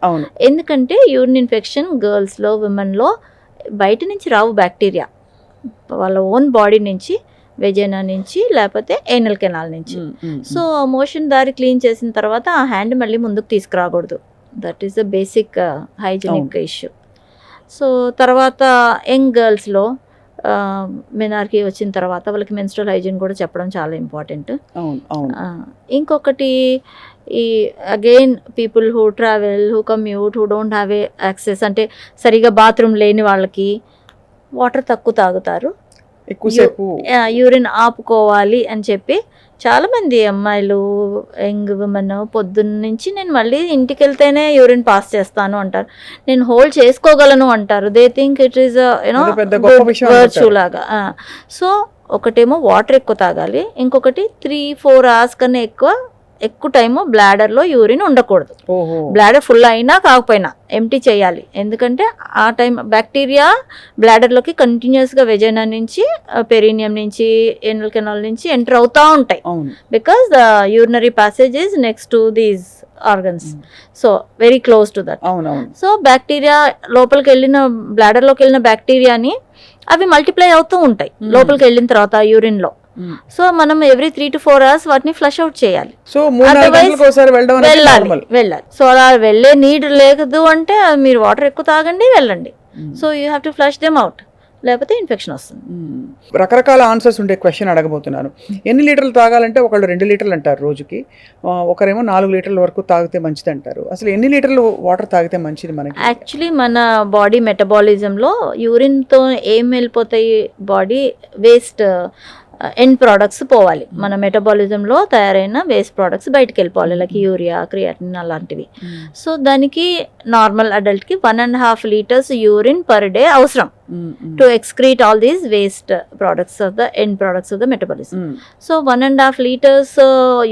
ఎందుకంటే urine infection గర్ల్స్లో, విమెన్లో బయట నుంచి రావు బ్యాక్టీరియా, వాళ్ళ ఓన్ బాడీ నుంచి, వెజైనా నుంచి, లేకపోతే ఏనల్ కెనాల్ నుంచి. సో మోషన్ దారి క్లీన్ చేసిన తర్వాత ఆ హ్యాండ్ మళ్ళీ ముందుకు తీసుకురాకూడదు. That is the basic hygienic issue. So తర్వాత యంగ్ గర్ల్స్లో మెనార్కీ వచ్చిన తర్వాత వాళ్ళకి మెన్స్ట్రల్ హైజీన్ కూడా చెప్పడం చాలా ఇంపార్టెంట్. ఇంకొకటి ఈ again people who travel, who commute, who don't have a access, అంటే సరిగా బాత్రూమ్ లేని వాళ్ళకి వాటర్ తక్కువ తాగుతారు, ఎక్కువసేపు యూరిన్ ఆపుకోవాలి అని చెప్పి చాలామంది అమ్మాయిలు, యంగ్ విమెన్ పొద్దున్న నుంచి నేను మళ్ళీ ఇంటికి వెళ్తేనే యూరిన్ పాస్ చేస్తాను అంటారు, నేను హోల్డ్ చేసుకోగలను అంటారు. They think it is virtue లాగా. సో ఒకటేమో వాటర్ ఎక్కువ తాగాలి, ఇంకొకటి 3-4 hours కన్నా ఎక్కువ ఎక్కువ టైము బ్లాడర్లో యూరిన్ ఉండకూడదు. ఓహో. బ్లాడర్ ఫుల్ అయినా కాకపోయినా ఎంటీ చేయాలి. ఎందుకంటే ఆ టైం బ్యాక్టీరియా బ్లాడర్లోకి కంటిన్యూస్గా వెజైనా నుంచి పెరీనియం నుంచి ఎనల్ కెనాల్ నుంచి ఎంటర్ అవుతూ ఉంటాయి. అవును. Because the urinary passage is next to these organs, so very close to that. అవునవును. సో బ్యాక్టీరియా లోపలికి వెళ్ళిన బ్లాడర్లోకి వెళ్ళిన బ్యాక్టీరియాని అవి మల్టిప్లై అవుతూ ఉంటాయి లోపలికి వెళ్ళిన తర్వాత యూరిన్లో. సో మనం ఎవ్రీ 3 to 4 hours వాటిని ఫ్లష్ అవుట్ చేయాలి. సో 3-4 గంటలకు ఒకసారి వెళ్ళాలి. సో అలా వెళ్ళే నీడ్ లేదు అంటే మీరు వాటర్ ఎక్కువ తాగండి, వెళ్ళండి. So you have to flush them out, లేకపోతే ఇన్ఫెక్షన్ వస్తుంది. రకరకాల ఆన్సర్స్ ఉండే క్వశ్చన్ అడగబోతున్నాను. ఎన్ని లీటర్లు తాగాలంటే ఒకళ్ళు 2 లీటర్లు అంటారు రోజుకి, ఒకరేమో 4 లీటర్ల వరకు తాగితే మంచిది అంటారు. అసలు ఎన్ని లీటర్లు వాటర్ తాగితే మంచిది మనకి? యాక్చువల్లీ మన బాడీ మెటబాలిజంలో యూరిన్తో ఏం వెళ్ళిపోతాయి, బాడీ వేస్ట్ ఎండ్ ప్రోడక్ట్స్ పోవాలి. మన మెటబాలిజంలో తయారైన వేస్ట్ ప్రోడక్ట్స్ బయటకు వెళ్ళిపోవాలి, లైక్ యూరియా, క్రియాటిన్ అలాంటివి. సో దానికి నార్మల్ అడల్ట్కి 1.5 liters యూరిన్ పర్ డే అవసరం to excrete all these waste products of the end products of the metabolism. So 1.5 liters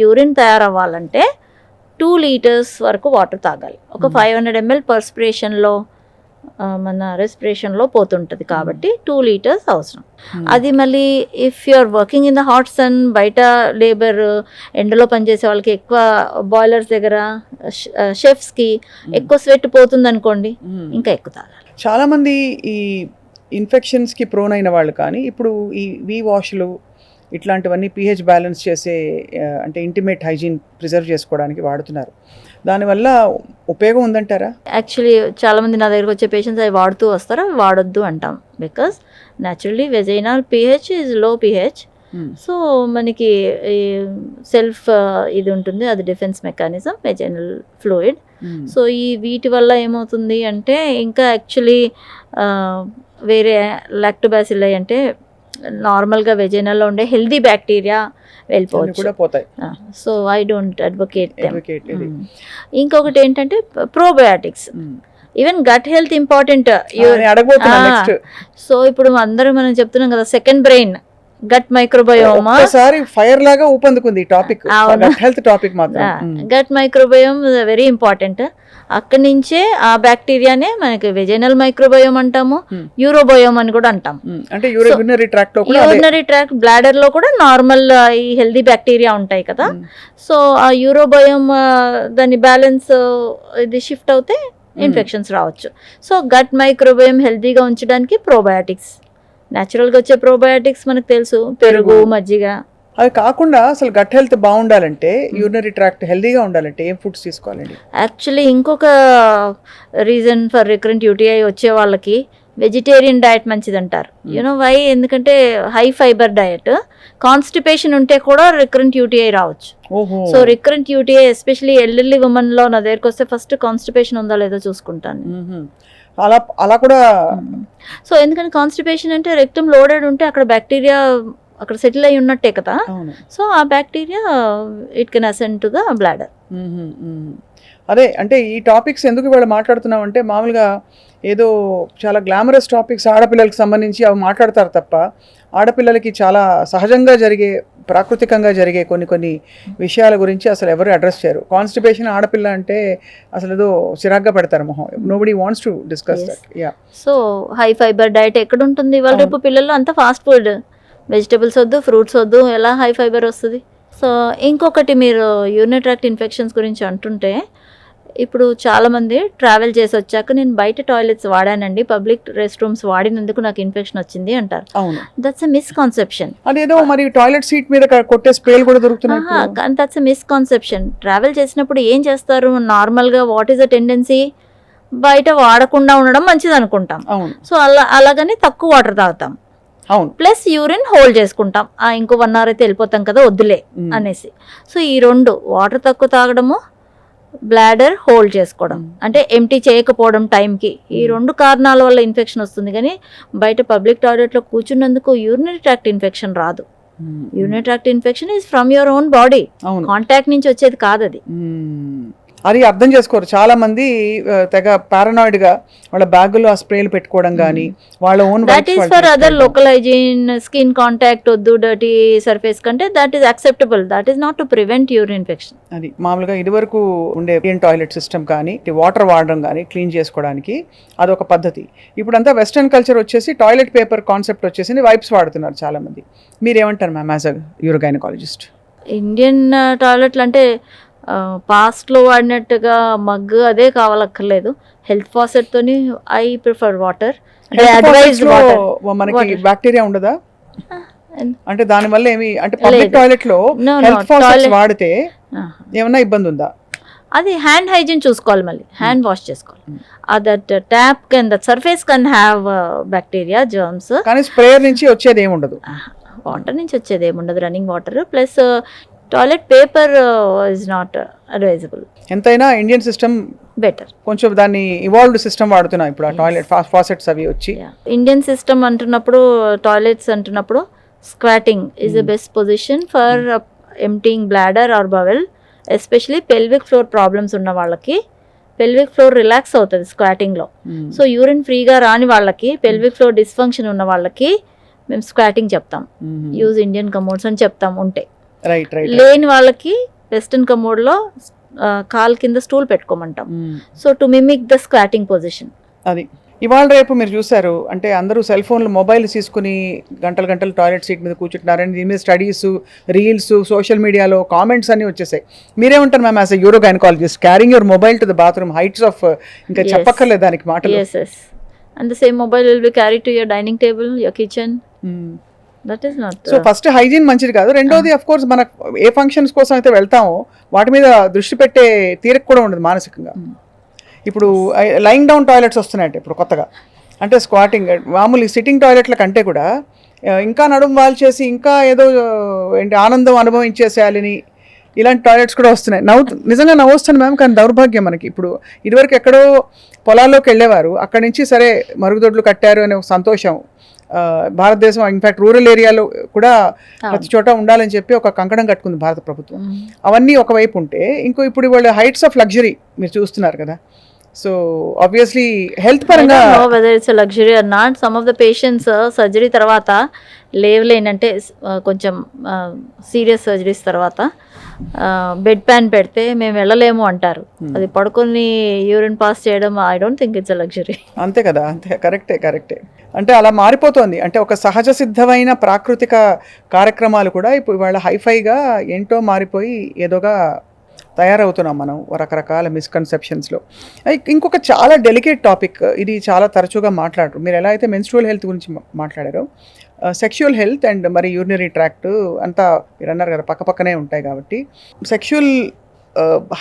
urine తయారవ్వాలంటే 2 liters వరకు వాటర్ తాగాలి. ఒక 500 ml పర్స్పిరేషన్లో మన రెస్పిరేషన్లో పోతుంటుంది కాబట్టి 2 liters అవసరం. అది మళ్ళీ if you are working in the hot sun, బయట లేబర్ ఎండలో పనిచేసే వాళ్ళకి ఎక్కువ బాయిలర్స్ దగ్గర షెఫ్స్కి ఎక్కువ స్వెట్ పోతుంది అనుకోండి, ఇంకా ఎక్కువ తాగాలి. చాలామంది ఈ ఇన్ఫెక్షన్స్కి ప్రోన్ అయిన వాళ్ళు కానీ ఇప్పుడు ఈ వీ వాష్లు ఇట్లాంటివన్నీ pH బ్యాలెన్స్ చేసే అంటే ఇంటిమేట్ హైజీన్ ప్రిజర్వ్ చేసుకోవడానికి వాడుతున్నారు. దానివల్ల ఉపయోగం ఉందంటారా? యాక్చువల్లీ చాలామంది నా దగ్గరకు వచ్చే పేషెంట్స్ అవి వాడుతూ వస్తారు, అవి వాడొద్దు అంటాం. Because naturally vaginal pH is low pH. So మనకి సెల్ఫ్ ఇది ఉంటుంది, అది defence mechanism, vaginal fluid. So ఈ వీటి వల్ల ఏమవుతుంది అంటే ఇంకా యాక్చువల్లీ వేరే లాక్టోబాసిల్లై అంటే నార్మల్గా వెజైనల్లో ఉండే హెల్దీ బ్యాక్టీరియా వెళ్ళిపోవచ్చు. So I don't advocate them. ఇంకొకటి ఏంటంటే probiotics, even gut health important. సో ఇప్పుడు అందరం మనం చెప్తున్నాం కదా, second brain gut microbiome. Fire లాగా ఊపందుకుంది ఈ టాపిక్, హెల్త్ టాపిక్ మాత్రం. Gut microbiome very important. అక్కడి నుంచే ఆ బ్యాక్టీరియానే మనకి వెజైనల్ మైక్రోబయోమ్ అంటాము, యూరోబయోమ్ అని కూడా అంటాం. అంటే యూరినరీ ట్రాక్ట్ బ్లాడర్ లో కూడా నార్మల్ ఈ హెల్దీ బ్యాక్టీరియా ఉంటాయి కదా. సో ఆ యూరోబయోమ్ దాని బ్యాలెన్స్ ఇది షిఫ్ట్ అవుతే ఇన్ఫెక్షన్స్ రావచ్చు. సో గట్ మైక్రోబయోమ్ హెల్దీగా ఉంచడానికి ప్రోబయాటిక్స్, న్యాచురల్గా వచ్చే ప్రోబయాటిక్స్ మనకు తెలుసు, పెరుగు, మజ్జిగ. అవి కాకుండా అసలు గట్ హెల్త్ బాగుండాలంటే, యూరినరీ ట్రాక్ట్ హెల్దీగా ఉండాలంటే ఏం ఫుడ్స్ తీసుకోవాలండి? యాక్చువల్లీ ఇంకొక రీజన్ ఫర్ రికరెంట్ యూటీఐ వచ్చే వాళ్ళకి వెజిటేరియన్ డయట్ మంచిది అంటారు. You know why? ఎందుకంటే హై ఫైబర్ డయట్, కాన్స్టిపేషన్ ఉంటే కూడా రికరెంట్ యూటీఐ రావచ్చు. So recurrent UTI especially elderly ఉమెన్లో నా దగ్గరకు వస్తే ఫస్ట్ కాన్స్టిపేషన్ ఉందో లేదో చూసుకుంటాను. అలా కూడా. సో ఎందుకంటే కాన్స్టిపేషన్ అంటే రెక్టమ్ లోడెడ్ ఉంటే అక్కడ బ్యాక్టీరియా అక్కడ సెటిల్ అయి ఉన్నట్టే కదా. సో ఆ bacteria it can ascend to the bladder. అదే అంటే ఈ టాపిక్స్ ఎందుకు ఇవాళ మాట్లాడుతున్నాం అంటే, మామూలుగా ఏదో చాలా గ్లామరస్ టాపిక్స్ ఆడపిల్లలకు సంబంధించి అవి మాట్లాడతారు తప్ప, ఆడపిల్లలకి చాలా సహజంగా జరిగే, ప్రాకృతికంగా జరిగే కొన్ని విషయాల గురించి అసలు ఎవరు అడ్రస్ చేయరు. కాన్స్టిపేషన్ ఆడపిల్ల అంటే అసలు ఏదో చిరాగ్గా పెడతారు మొహం. Nobody wants to discuss that. So high fibre diet ఎక్కడ ఉంటుంది ఇవాళ రేపు పిల్లలు? అంత ఫాస్ట్ ఫుడ్, వెజిటబుల్స్ వద్దు, ఫ్రూట్స్ వద్దు, ఎలా హై ఫైబర్ వస్తుంది? సో ఇంకొకటి, మీరు యూరినరీ ట్రాక్ట్ ఇన్ఫెక్షన్స్ గురించి అంటుంటే, ఇప్పుడు చాలామంది ట్రావెల్ చేసి వచ్చాక నేను బయట టాయిలెట్స్ వాడానండి, పబ్లిక్ రెస్ట్ రూమ్స్ వాడినందుకు నాకు ఇన్ఫెక్షన్ వచ్చింది అంటారు. That's a misconception. అదేదో మరి టాయిలెట్ సీట్ మీద కొట్టే స్ప్రేలు కూడా దొరుకుతున్నాయి. That's a misconception. ట్రావెల్ చేసినప్పుడు ఏం చేస్తారు, నార్మల్గా వాట్ ఈస్ ద టెండెన్సీ, బయట వాడకుండా ఉండడం మంచిది అనుకుంటాం. సో అలాగని తక్కువ వాటర్ తాగుతాం, ప్లస్ యూరిన్ హోల్డ్ చేసుకుంటాం. ఇంకో 1 hour అయితే వెళ్ళిపోతాం కదా, వద్దులే అనేసి. సో ఈ రెండు, వాటర్ తక్కువ తాగడము, బ్లాడర్ హోల్డ్ చేసుకోవడం అంటే ఎంటీ చేయకపోవడం టైంకి, ఈ 2 కారణాల వల్ల ఇన్ఫెక్షన్ వస్తుంది. కానీ బయట పబ్లిక్ టాయిలెట్లో కూర్చున్నందుకు యూరినరీ ట్రాక్ట్ ఇన్ఫెక్షన్ రాదు. Urinary tract infection is from your own body, contact నుంచి వచ్చేది కాదు అది. అది అర్థం చేసుకోరు చాలా మంది. తెగ పారానాయిడ్ గా వాళ్ళ బ్యాగులో ఆ స్ప్రేలు పెట్టుకోవడం కానీ వాళ్ళ own that is for other local hygiene, skin contact వద్దు డర్టీ సర్ఫేస్ కంటే that is acceptable. That is not to prevent urine infection. అది మామూలుగా ఇదివరకు ఉండే ఇండియన్ టాయిలెట్ సిస్టమ్ కానీ వాటర్ వాడడం కానీ క్లీన్ చేసుకోవడానికి అదొక పద్ధతి. ఇప్పుడంతా వెస్టర్న్ కల్చర్ వచ్చేసి టాయిలెట్ పేపర్ కాన్సెప్ట్ వచ్చేసి వైప్స్ వాడుతున్నారు చాలా మంది. మీరేమంటారు మ్యామ్ యాజ్ అ యూరోగైనకాలజిస్ట్? ఇండియన్ టాయిలెట్లు అంటే పాస్ట్లో వాడినట్టుగా మగ్గు అదే కావాలక్కర్లేదు. హెల్త్ ఫాసెట్ తోని ఐ ప్రిఫర్ వాటర్. మనకి బ్యాక్టీరియా ఉండదా? అంటే దాని వల్ల ఏమి అంటే పబ్లిక్ టాయిలెట్ లో హెల్త్ ఫాసెట్స్ వాడితే ఏమన్నా ఇబ్బంది ఉందా? అది హ్యాండ్ హైజీన్ చూసుకోవాలి, మళ్ళీ హ్యాండ్ వాష్ చేసుకోవాలి. That tap can that surface can have bacteria germs. కానీ స్ప్రేయర్ నుంచి వచ్చేది ఏమి ఉండదు, వాటర్ నుంచి వచ్చేది ఏముండదు, running water. Plus toilet paper is not advisable. ఎంతైనా ఇండియన్ సిస్టమ్ బెటర్. కొంచెం దాన్ని ఇవాల్వ్డ్ సిస్టమ్ వాడుతున్నాం ఇప్పుడు. ఆ టాయిలెట్ ఫాసెట్స్ అవి వచ్చి ఇండియన్ సిస్టమ్ అంటున్నప్పుడు, టాయిలెట్స్ అంటున్నప్పుడు squatting is the best position for emptying bladder or bowel. Especially pelvic floor problems ఉన్న వాళ్ళకి పెల్విక్ ఫ్లోర్ రిలాక్స్ అవుతుంది స్క్వాటింగ్లో. సో యూరిన్ ఫ్రీగా రాని వాళ్ళకి, పెల్విక్ ఫ్లోర్ డిస్ఫంక్షన్ ఉన్న వాళ్ళకి మేము స్క్వాటింగ్ చెప్తాం. యూజ్ ఇండియన్ కమోడ్స్ అని చెప్తాం ఉంటే. లేని వాళ్ళకి వెస్టర్న్ కమోడ్లో కాల్ కింద స్టూల్ పెట్టుకోమంటాం. So to mimic the squatting position. అది ఇవాళ రేపు మీరు చూసారు అంటే అందరూ సెల్ ఫోన్లు మొబైల్ తీసుకుని గంటలు గంటలు టాయిలెట్ సీట్ మీద కూర్చుంటున్నారని దీని మీద స్టడీస్, రీల్స్, సోషల్ మీడియాలో కామెంట్స్ అన్ని వచ్చేసాయి. మీరేమంటారు ma'am as a urogynaecologist? Carrying your mobile to the bathroom, heights of ఇంకా చెప్పక్కర్లేదు దానికి మాటలు. Yes, yes. And the same mobile will be carried to your dining table, your kitchen. That is not. So first hygiene మంచిది కాదు. రెండోది of course మన ఏ functions కోసం అయితే వెళ్తామో వాటి మీద దృష్టి పెట్టే తీరిక కూడా ఉండదు మానసికంగా. ఇప్పుడు లైయింగ్ డౌన్ టాయిలెట్స్ వస్తున్నాయంటే ఇప్పుడు కొత్తగా, అంటే స్క్వాటింగ్ మామూలు సిట్టింగ్ టాయిలెట్ల కంటే కూడా ఇంకా నడుము వాల్చేసి ఇంకా ఏదో ఏంటి ఆనందం అనుభవించేసేయాలని ఇలాంటి టాయిలెట్స్ కూడా వస్తున్నాయి. నిజంగా నవ్వొస్తాను మ్యామ్, కానీ దౌర్భాగ్యం మనకి. ఇప్పుడు ఇదివరకు ఎక్కడో పొలాల్లోకి వెళ్ళేవారు, అక్కడి నుంచి సరే మరుగుదొడ్లు కట్టారు అనే ఒక సంతోషం. భారతదేశం ఇన్ఫ్యాక్ట్ రూరల్ ఏరియాలో కూడా ప్రతి చోట ఉండాలని చెప్పి ఒక కంకణం కట్టుకుంది భారత ప్రభుత్వం. అవన్నీ ఒకవైపు ఉంటే ఇప్పుడు వాళ్ళ హైట్స్ ఆఫ్ లగ్జరీ మీరు చూస్తున్నారు కదా. సో ఆబ్వియస్లీ హెల్త్ పరంగా whether it's luxury or not. Some of the patients surgery తర్వాత లేవలేనంటే కొంచెం సీరియస్ సర్జరీస్ తర్వాత బెడ్ ప్యాన్ పెడితే మేము వెళ్ళలేము అంటారు. అది పడుకొని యూరిన్ పాస్ చేయడం I don't think it's a luxury. అంతే కదా, అంతే, కరెక్టే. అంటే అలా మారిపోతుంది. అంటే ఒక సహజ సిద్ధమైన ప్రాకృతిక కార్యక్రమాలు కూడా ఇప్పుడు వాళ్ళ హైఫైగా ఏంటో మారిపోయి ఏదోగా తయారవుతున్నాం మనం రకరకాల మిస్కన్సెప్షన్స్లో. ఇంకొక చాలా డెలికేట్ టాపిక్, ఇది చాలా తరచుగా మాట్లాడరు. మీరు ఎలా అయితే మెన్స్ట్రువల్ హెల్త్ గురించి మాట్లాడారో, సెక్షువల్ హెల్త్ అండ్ మరి యూరినరీ ట్రాక్ట్ అంతా మీరు అన్నారు కదా పక్కపక్కనే ఉంటాయి కాబట్టి, సెక్షువల్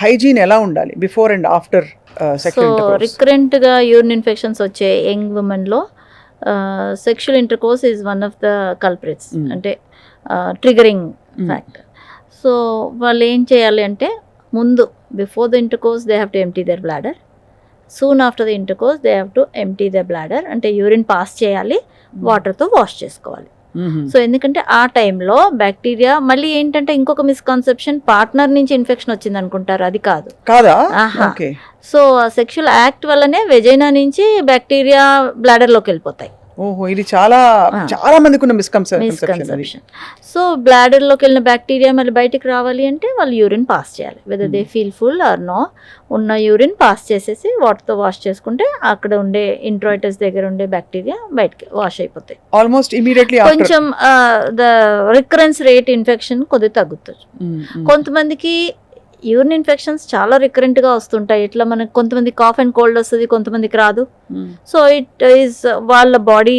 హైజీన్ ఎలా ఉండాలి before and after sexual intercourse? రికరెంట్గా యూరిన్ ఇన్ఫెక్షన్స్ వచ్చే యంగ్ ఉమెన్లో sexual intercourse is one of the culprits, అంటే ట్రిగరింగ్ ఫ్యాక్టర్. సో వాళ్ళు ఏం చేయాలి అంటే, ముందు before the intercourse they have to empty their bladder. Soon after the intercourse they have to empty the bladder. అంటే urine pass చేయాలి, వాటర్తో wash చేసుకోవాలి. సో ఎందుకంటే ఆ టైంలో బ్యాక్టీరియా, మళ్ళీ ఏంటంటే ఇంకొక మిస్కాన్సెప్షన్, పార్ట్నర్ నుంచి ఇన్ఫెక్షన్ వచ్చింది అనుకుంటారు, అది కాదా. సో సెక్షువల్ యాక్ట్ వల్లనే వెజైనా నుంచి బ్యాక్టీరియా బ్లాడర్లోకి వెళ్ళిపోతాయి. ఓహో, ఇది చాలా మందికి ఉన్న మిస్కన్సెప్షన్. సో బ్లాడర్లోకి వెళ్ళిన బ్యాక్టీరియా మళ్ళీ బయటికి రావాలి అంటే వాళ్ళు యూరిన్ పాస్ చేయాలి, whether they feel full or no. ఉన్న యూరిన్ పాస్ చేసేసి వాటర్తో వాష్ చేసుకుంటే అక్కడ ఉండే ఇంట్రాయిటస్ దగ్గర ఉండే బ్యాక్టీరియా బయటికి వాష్ అయిపోతాయి ఆల్మోస్ట్ ఇమీడియట్లీ. కొంచెం ద రికరెన్స్ రేట్ ఇన్ఫెక్షన్ కొద్దిగా తగ్గుతుంది. కొంతమందికి యూరిన్ ఇన్ఫెక్షన్స్ చాలా రికరెంట్గా వస్తుంటాయి. ఇట్లా మనకు కొంతమంది కాఫ్ అండ్ కోల్డ్ వస్తుంది, కొంతమందికి రాదు. సో ఇట్ ఈస్ వాళ్ళ బాడీ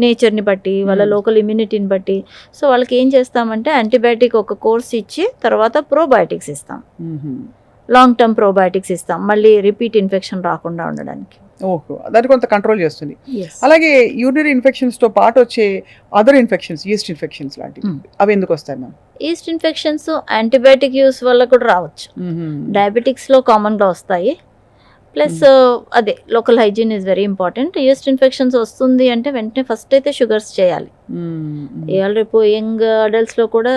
నేచర్ని బట్టి, వాళ్ళ లోకల్ ఇమ్యూనిటీని బట్టి. సో వాళ్ళకి ఏం చేస్తామంటే యాంటీబయాటిక్ ఒక కోర్స్ ఇచ్చి తర్వాత ప్రోబయాటిక్స్ ఇస్తాం, లాంగ్ టర్మ్ ప్రోబయాటిక్స్ ఇస్తాం, మళ్ళీ రిపీట్ ఇన్ఫెక్షన్ రాకుండా ఉండడానికి. ఓహో, దాన్ని కొంత కంట్రోల్ చేస్తుంది. అలాగే యూరినరీ ఇన్ఫెక్షన్స్తో పాటు వచ్చే అదర్ ఇన్ఫెక్షన్స్, ఈస్ట్ ఇన్ఫెక్షన్స్ లాంటివి, అవి ఎందుకు వస్తాయి ma'am? East infections antibiotic use వల్ల కూడా రావచ్చు. డయాబెటిక్స్లో కామన్గా వస్తాయి. ప్లస్ అదే local hygiene is very important. East infections వస్తుంది అంటే వెంటనే ఫస్ట్ అయితే షుగర్స్ చేయాలి. ఇవాళ రేపు యంగ్ అడల్ట్స్లో కూడా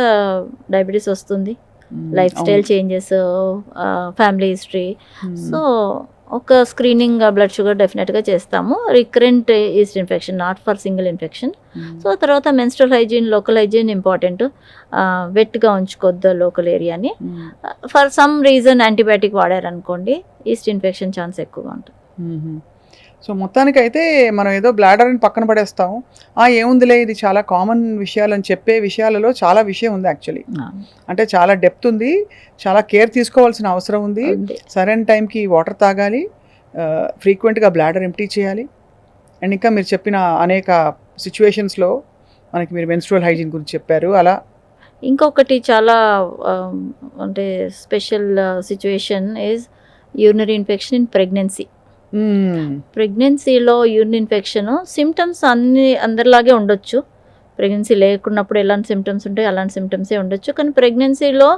డయాబెటీస్ వస్తుంది. Lifestyle changes, family history. So ఒక స్క్రీనింగ్ బ్లడ్ షుగర్ డెఫినెట్గా చేస్తాము. Recurrent yeast infection, not for single infection. So తర్వాత menstrual hygiene, local hygiene important. వెట్గా ఉంచుకోద్దు లోకల్ ఏరియాని. ఫర్ సమ్ రీజన్ యాంటీబయాటిక్ వాడారనుకోండి, ఈస్ట్ ఇన్ఫెక్షన్ ఛాన్స్ ఎక్కువగా ఉంటుంది. సో మొత్తానికైతే మనం ఏదో బ్లాడర్ని పక్కన పడేస్తాం, ఏముందిలే ఇది చాలా కామన్ విషయాలు అని చెప్పే విషయాలలో చాలా విషయం ఉంది యాక్చువల్లీ. అంటే చాలా డెప్త్ ఉంది, చాలా కేర్ తీసుకోవాల్సిన అవసరం ఉంది. సరైన టైంకి వాటర్ తాగాలి, ఫ్రీక్వెంట్గా బ్లాడర్ ఎంప్టీ చేయాలి. అండ్ ఇంకా మీరు చెప్పిన అనేక సిచ్యువేషన్స్లో మనకి మీరు మెన్స్ట్రువల్ హైజీన్ గురించి చెప్పారు. అలా ఇంకొకటి చాలా అంటే special situation is urinary infection in pregnancy. ప్రెగ్నెన్సీలో యూరిన్ ఇన్ఫెక్షన్ సిమ్టమ్స్ అందరిలాగే ఉండొచ్చు. ప్రెగ్నెన్సీ లేకున్నప్పుడు ఎలాంటి సిమ్టమ్స్ ఉంటాయి అలాంటి సిమ్టమ్సే ఉండొచ్చు. కానీ ప్రెగ్నెన్సీలో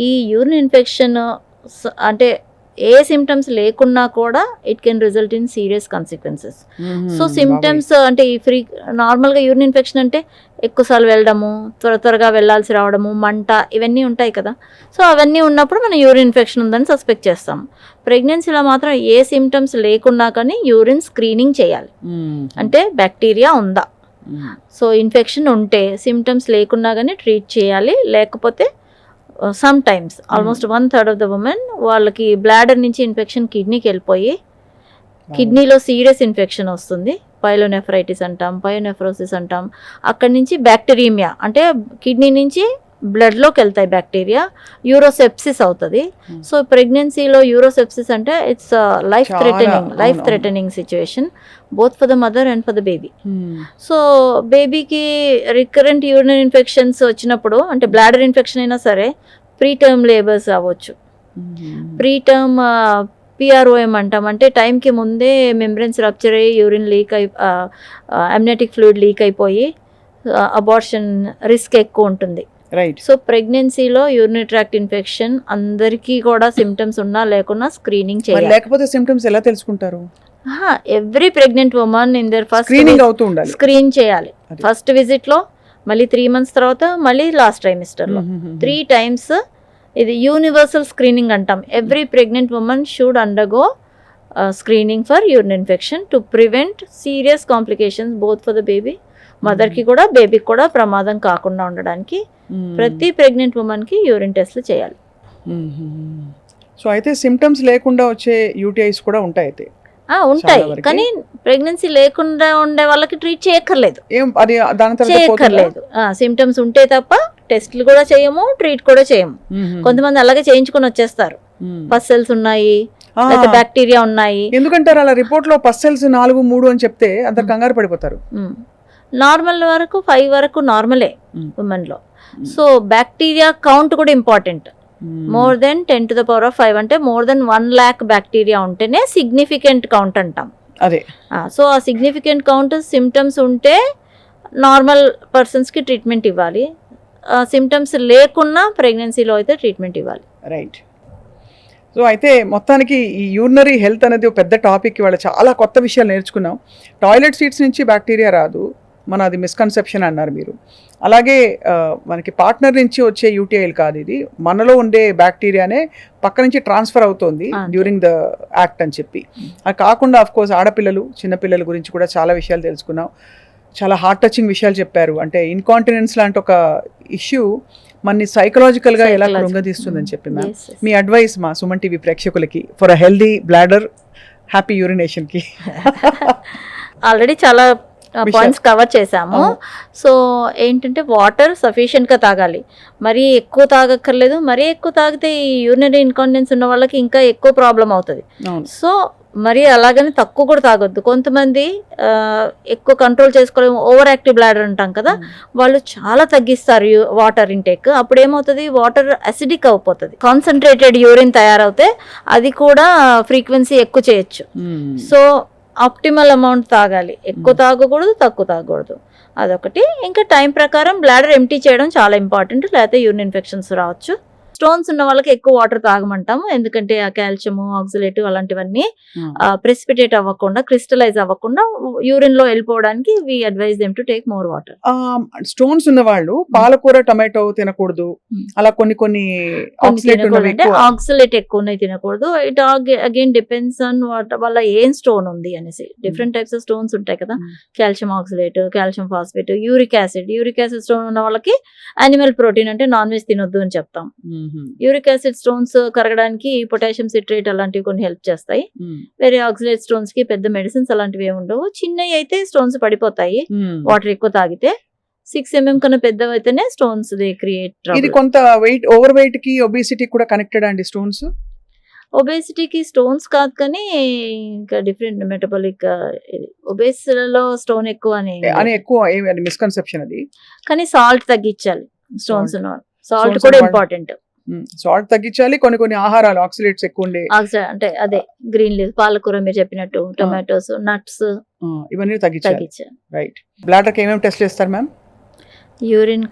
ఈ యూరిన్ ఇన్ఫెక్షన్ అంటే ఏ సిమ్టమ్స్ లేకున్నా కూడా it can result in serious consequences. So symptoms అంటే ఈ నార్మల్గా యూరిన్ ఇన్ఫెక్షన్ అంటే ఎక్కువసార్లు వెళ్ళడము, త్వరగా వెళ్ళాల్సి రావడము, మంట, ఇవన్నీ ఉంటాయి కదా. సో అవన్నీ ఉన్నప్పుడు మనం యూరిన్ ఇన్ఫెక్షన్ ఉందని సస్పెక్ట్ చేస్తాం. ప్రెగ్నెన్సీలో మాత్రం ఏ సిమ్టమ్స్ లేకున్నా కానీ యూరిన్ స్క్రీనింగ్ చేయాలి. అంటే బ్యాక్టీరియా ఉందా, సో ఇన్ఫెక్షన్ ఉంటే సిమ్టమ్స్ లేకున్నా కానీ ట్రీట్ చేయాలి. లేకపోతే some times almost 1/3 of the women వాళ్ళకి బ్లాడర్ నుంచి ఇన్ఫెక్షన్ కిడ్నీకి వెళ్ళిపోయి కిడ్నీలో సీరియస్ ఇన్ఫెక్షన్ వస్తుంది. పైలోనెఫ్రైటిస్ అంటాం, పయోనెఫ్రోసిస్ అంటాం. అక్కడి నుంచి బ్యాక్టీరియా అంటే కిడ్నీ నుంచి బ్లడ్లోకి వెళ్తాయి బ్యాక్టీరియా, యూరోసెప్సిస్ అవుతుంది. సో ప్రెగ్నెన్సీలో యూరోసెప్సిస్ అంటే it's life threatening situation both for the mother and for the baby. So బేబీకి రికరెంట్ యూరినరీ ఇన్ఫెక్షన్స్ వచ్చినప్పుడు, అంటే బ్లాడర్ ఇన్ఫెక్షన్ అయినా సరే, ప్రీ టర్మ్ లేబర్స్ అవ్వచ్చు. ప్రీ టర్మ్ PROM అంటాం, అంటే టైంకి ముందే మెంబ్రెన్స్ రప్చర్ అయ్యి urine leak amniotic fluid leak అయిపోయి అబార్షన్ రిస్క్ ఎక్కువ ఉంటుంది. రైట్. సో ప్రెగ్నెన్సీలో యూరినరీ ట్రాక్ట్ ఇన్ఫెక్షన్ అందరికీ కూడా సిమ్టమ్స్ ఉన్నా లేకున్నా స్క్రీనింగ్ చేయాలి. లేకపోతే సిమ్టమ్స్ ఎలా తెలుసుకుంటారు? Every pregnant women in their first screen చేయాలి. ఫస్ట్ విజిట్ లో, మళ్ళీ 3 months తర్వాత, మళ్ళీ లాస్ట్ ట్రైమిస్టర్ లో 3 times. ఇది యూనివర్సల్ స్క్రీనింగ్ అంటాం. Every pregnant women should undergo screening for urine infection to prevent serious complications both for the baby, మదర్కి కూడా బేబీకి కూడా ప్రమాదం కాకుండా ఉండడానికి ప్రతి ప్రెగ్నెంట్ ఉమెన్కి యూరిన్ టెస్ట్లు చేయాలి. సో అయితే సిమ్టమ్స్ లేకుండా వచ్చే యూటీఐస్ కూడా ఉంటాయి అయితే? ఉంటాయి, కానీ ప్రెగ్నెన్సీ లేకుండా ఉండే వాళ్ళకి ట్రీట్ చేయక్కర్లేదు. సిమ్టమ్స్ ఉంటే తప్ప టెస్ట్లు కూడా చేయము, ట్రీట్ కూడా చేయము. కొంతమంది అలాగే చేయించుకొని వచ్చేస్తారు, పస్సెల్స్ ఉన్నాయి, బ్యాక్టీరియా ఉన్నాయి. ఎందుకంటారు అలా? రిపోర్ట్ లో పస్సెల్స్ 4, 3 అని చెప్తే అంత కంగారు పడిపోతారు. నార్మల్ వరకు 5 వరకు నార్మలే ఉమెన్ లో. సో బ్యాక్టీరియా కౌంట్ కూడా important. More than 10 to the power of 5 అంటే మోర్ దెన్ 1 lakh బ్యాక్టీరియా ఉంటేనే సిగ్నిఫికెంట్ కౌంట్ అంటాం. అదే. సో ఆ సిగ్నిఫికెంట్ కౌంట్ సిమ్టమ్స్ ఉంటే నార్మల్ పర్సన్స్కి ట్రీట్మెంట్ ఇవ్వాలి. సిమ్టమ్స్ లేకున్నా ప్రెగ్నెన్సీలో అయితే ట్రీట్మెంట్ ఇవ్వాలి. రైట్. సో అయితే మొత్తానికి ఈ యూరినరీ హెల్త్ అనేది ఒక పెద్ద టాపిక్. ఇవాళ చాలా కొత్త విషయాలు నేర్చుకున్నాం. టాయిలెట్ సీట్స్ నుంచి బ్యాక్టీరియా రాదు, అది మిస్కన్సెప్షన్ అన్నారు మీరు. అలాగే మనకి పార్ట్నర్ నుంచి వచ్చే యూటీఐలు కాదు, ఇది మనలో ఉండే బ్యాక్టీరియానే పక్క నుంచి ట్రాన్స్ఫర్ అవుతుంది డ్యూరింగ్ ద యాక్ట్ అని చెప్పి. అది కాకుండా ఆఫ్ కోర్స్ ఆడపిల్లలు, చిన్నపిల్లల గురించి కూడా చాలా విషయాలు తెలుసుకున్నాం. చాలా హార్ట్ టచింగ్ విషయాలు చెప్పారు. అంటే ఇన్కాంటినెన్స్ లాంటి ఒక ఇష్యూ మనని సైకలాజికల్గా ఎలా కృంగదీస్తుందని చెప్పి మ్యామ్, మీ అడ్వైస్ మా సుమన్ టీవీ ప్రేక్షకులకి for a healthy bladder, happy యూరినేషన్కి? ఆల్రెడీ చాలా పాయింట్స్ కవర్ చేసాము. సో ఏంటంటే వాటర్ సఫిషియెంట్గా తాగాలి, మరీ ఎక్కువ తాగక్కర్లేదు. మరీ ఎక్కువ తాగితే ఈ యూరినరీ ఇన్కాంటినెన్స్ ఉన్న వాళ్ళకి ఇంకా ఎక్కువ ప్రాబ్లం అవుతుంది. సో మరి అలాగని తక్కువ కూడా తాగొద్దు. కొంతమంది ఎక్కువ కంట్రోల్ చేసుకోలేము, ఓవర్ యాక్టివ్ బ్లాడర్ అంటాం కదా, వాళ్ళు చాలా తగ్గిస్తారు వాటర్ ఇంటేక్. అప్పుడు ఏమవుతుంది, వాటర్ అసిడిక్ అయిపోతుంది, కాన్సన్ట్రేటెడ్ యూరిన్ తయారవుతే అది కూడా ఫ్రీక్వెన్సీ ఎక్కువ చేయొచ్చు. సో ఆప్టిమల్ అమౌంట్ తాగాలి, ఎక్కువ తాగకూడదు, తక్కువ తాగకూడదు, అదొకటి. ఇంకా టైం ప్రకారం బ్లాడర్ ఎంటీ చేయడం చాలా ఇంపార్టెంట్, లేకపోతే యూరిన్ ఇన్ఫెక్షన్స్ రావచ్చు. స్టోన్స్ ఉన్న వాళ్ళకి ఎక్కువ వాటర్ తాగమంటాము, ఎందుకంటే ఆ కాల్షియం, ఆక్సిలేట్ అలాంటివన్నీ ప్రెసిపిటేట్ అవ్వకుండా, క్రిస్టలైజ్ అవ్వకుండా యూరిన్ లో వెళ్ళిపోవడానికి we advise them to take more water. Stones ఉన్న వాళ్ళు పాలకూర, టమాటో తినకూడదు, అలా కొన్ని ఆక్సిలేట్ ఉన్నవి అంటే ఎక్కువ. ఆక్సిలేట్ ఎక్కువ ఉన్నాయి తినకూడదు. It again depends on what వాళ్ళ ఏం స్టోన్ ఉంది అనేసి. డిఫరెంట్ టైప్స్ ఆఫ్ స్టోన్స్ ఉంటాయి కదా, calcium oxalate, calcium phosphate, uric acid stone ఉన్న వాళ్ళకి యానిమల్ ప్రోటీన్ అంటే నాన్ వెజ్ తినొద్దు అని చెప్తాం. యూరిక్ యాసిడ్ స్టోన్స్ కరగడానికి పొటాషియం సిట్రేట్ అలాంటివి కొన్ని హెల్ప్ చేస్తాయి. వేరే ఆక్సిలేట్ స్టోన్స్ కి పెద్ద మెడిసిన్స్ అలాంటివి ఏమి ఉండవు. చిన్నవి అయితే స్టోన్స్ పడిపోతాయి వాటర్ ఎక్కువ తాగితే. 6 mm కన్నా పెద్దవి అయితేనే స్టోన్స్ దే క్రియేట్. ఇది కొంత వెయిట్, ఓవర్ వెయిట్ కి ఒబేసిటీ కూడా కనెక్టెడ్ అండి స్టోన్స్. ఒబేసిటీకి స్టోన్స్ కాదు కానీ ఇంకా డిఫరెంట్ మెటబాలిక్, ఒబేసిటీలో స్టోన్ ఎక్కువ అని ఎక్కువ మిస్కన్సెప్షన్ అది. కానీ సాల్ట్ తగ్గించాలి స్టోన్స్ ఉన్న వాళ్ళు. సాల్ట్ Stones కూడా ఉన్న వాళ్ళు- ఇంపార్టెంట్. సాల్ట్ తగ్గించాలి. కొన్ని ఆహారాలు ఆక్సిలేట్స్ ఎక్కువ ఉండే అంటే అదే గ్రీన్ లీవ్స్, పాలకూర మీరు చెప్పినట్టు, టొమాటోస్, నట్స్ ఇవన్నీ తగ్గించాలి. తగ్గించాలి. రైట్. బ్లాడర్ కి ఏమేమి టెస్ట్ చేస్తారు ma'am?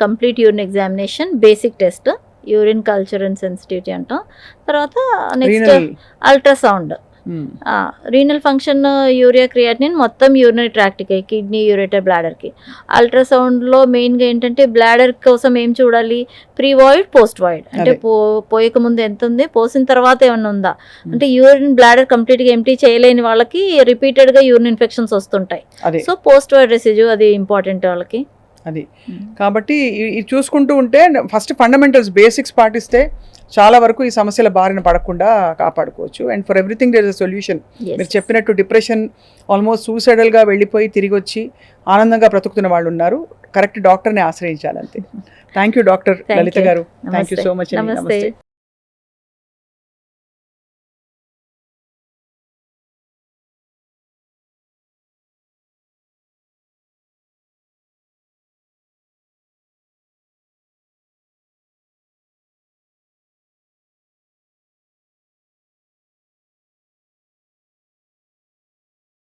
Complete urine examination, basic test, urine culture and sensitivity అంటాం. తర్వాత next Renal. Ultrasound, renal function, urea creatinine మొత్తం యూరినరీ ట్రాక్ట్కి, కిడ్నీ, యూరేటర్, బ్లాడర్కి. అల్ట్రాసౌండ్లో మెయిన్గా ఏంటంటే బ్లాడర్ కోసం ఏం చూడాలి, ప్రీ వాయిడ్, పోస్ట్ వాయిడ్. అంటే అదే. పోయక ముందు ఎంత ఉంది, పోసిన తర్వాత ఏమన్నా ఉందా. అంటే యూరిన్ బ్లాడర్ కంప్లీట్గా ఎంటీ చేయలేని వాళ్ళకి రిపీటెడ్గా యూరిన్ ఇన్ఫెక్షన్స్ వస్తుంటాయి. అదే సో పోస్ట్ వాయిడ్ రెసిడ్యూ అది ఇంపార్టెంట్ వాళ్ళకి. అది. కాబట్టి ఇది చూసుకుంటూ ఉంటే ఫస్ట్ ఫండమెంటల్స్, బేసిక్స్ పాటిస్తే చాలా వరకు ఈ సమస్యల బారిన పడకుండా కాపాడుకోవచ్చు. And for everything there is a solution. Yes. మీరు చెప్పినట్టు డిప్రెషన్, ఆల్మోస్ట్ సూసైడల్గా వెళ్ళిపోయి తిరిగి వచ్చి ఆనందంగా బ్రతుకుతున్న వాళ్ళు ఉన్నారు. కరెక్ట్ డాక్టర్ని ఆశ్రయించాలంతే. Thank you doctor Thank Lalitha you. గారు. థ్యాంక్ యూ నమస్తే. So much. నమస్తే.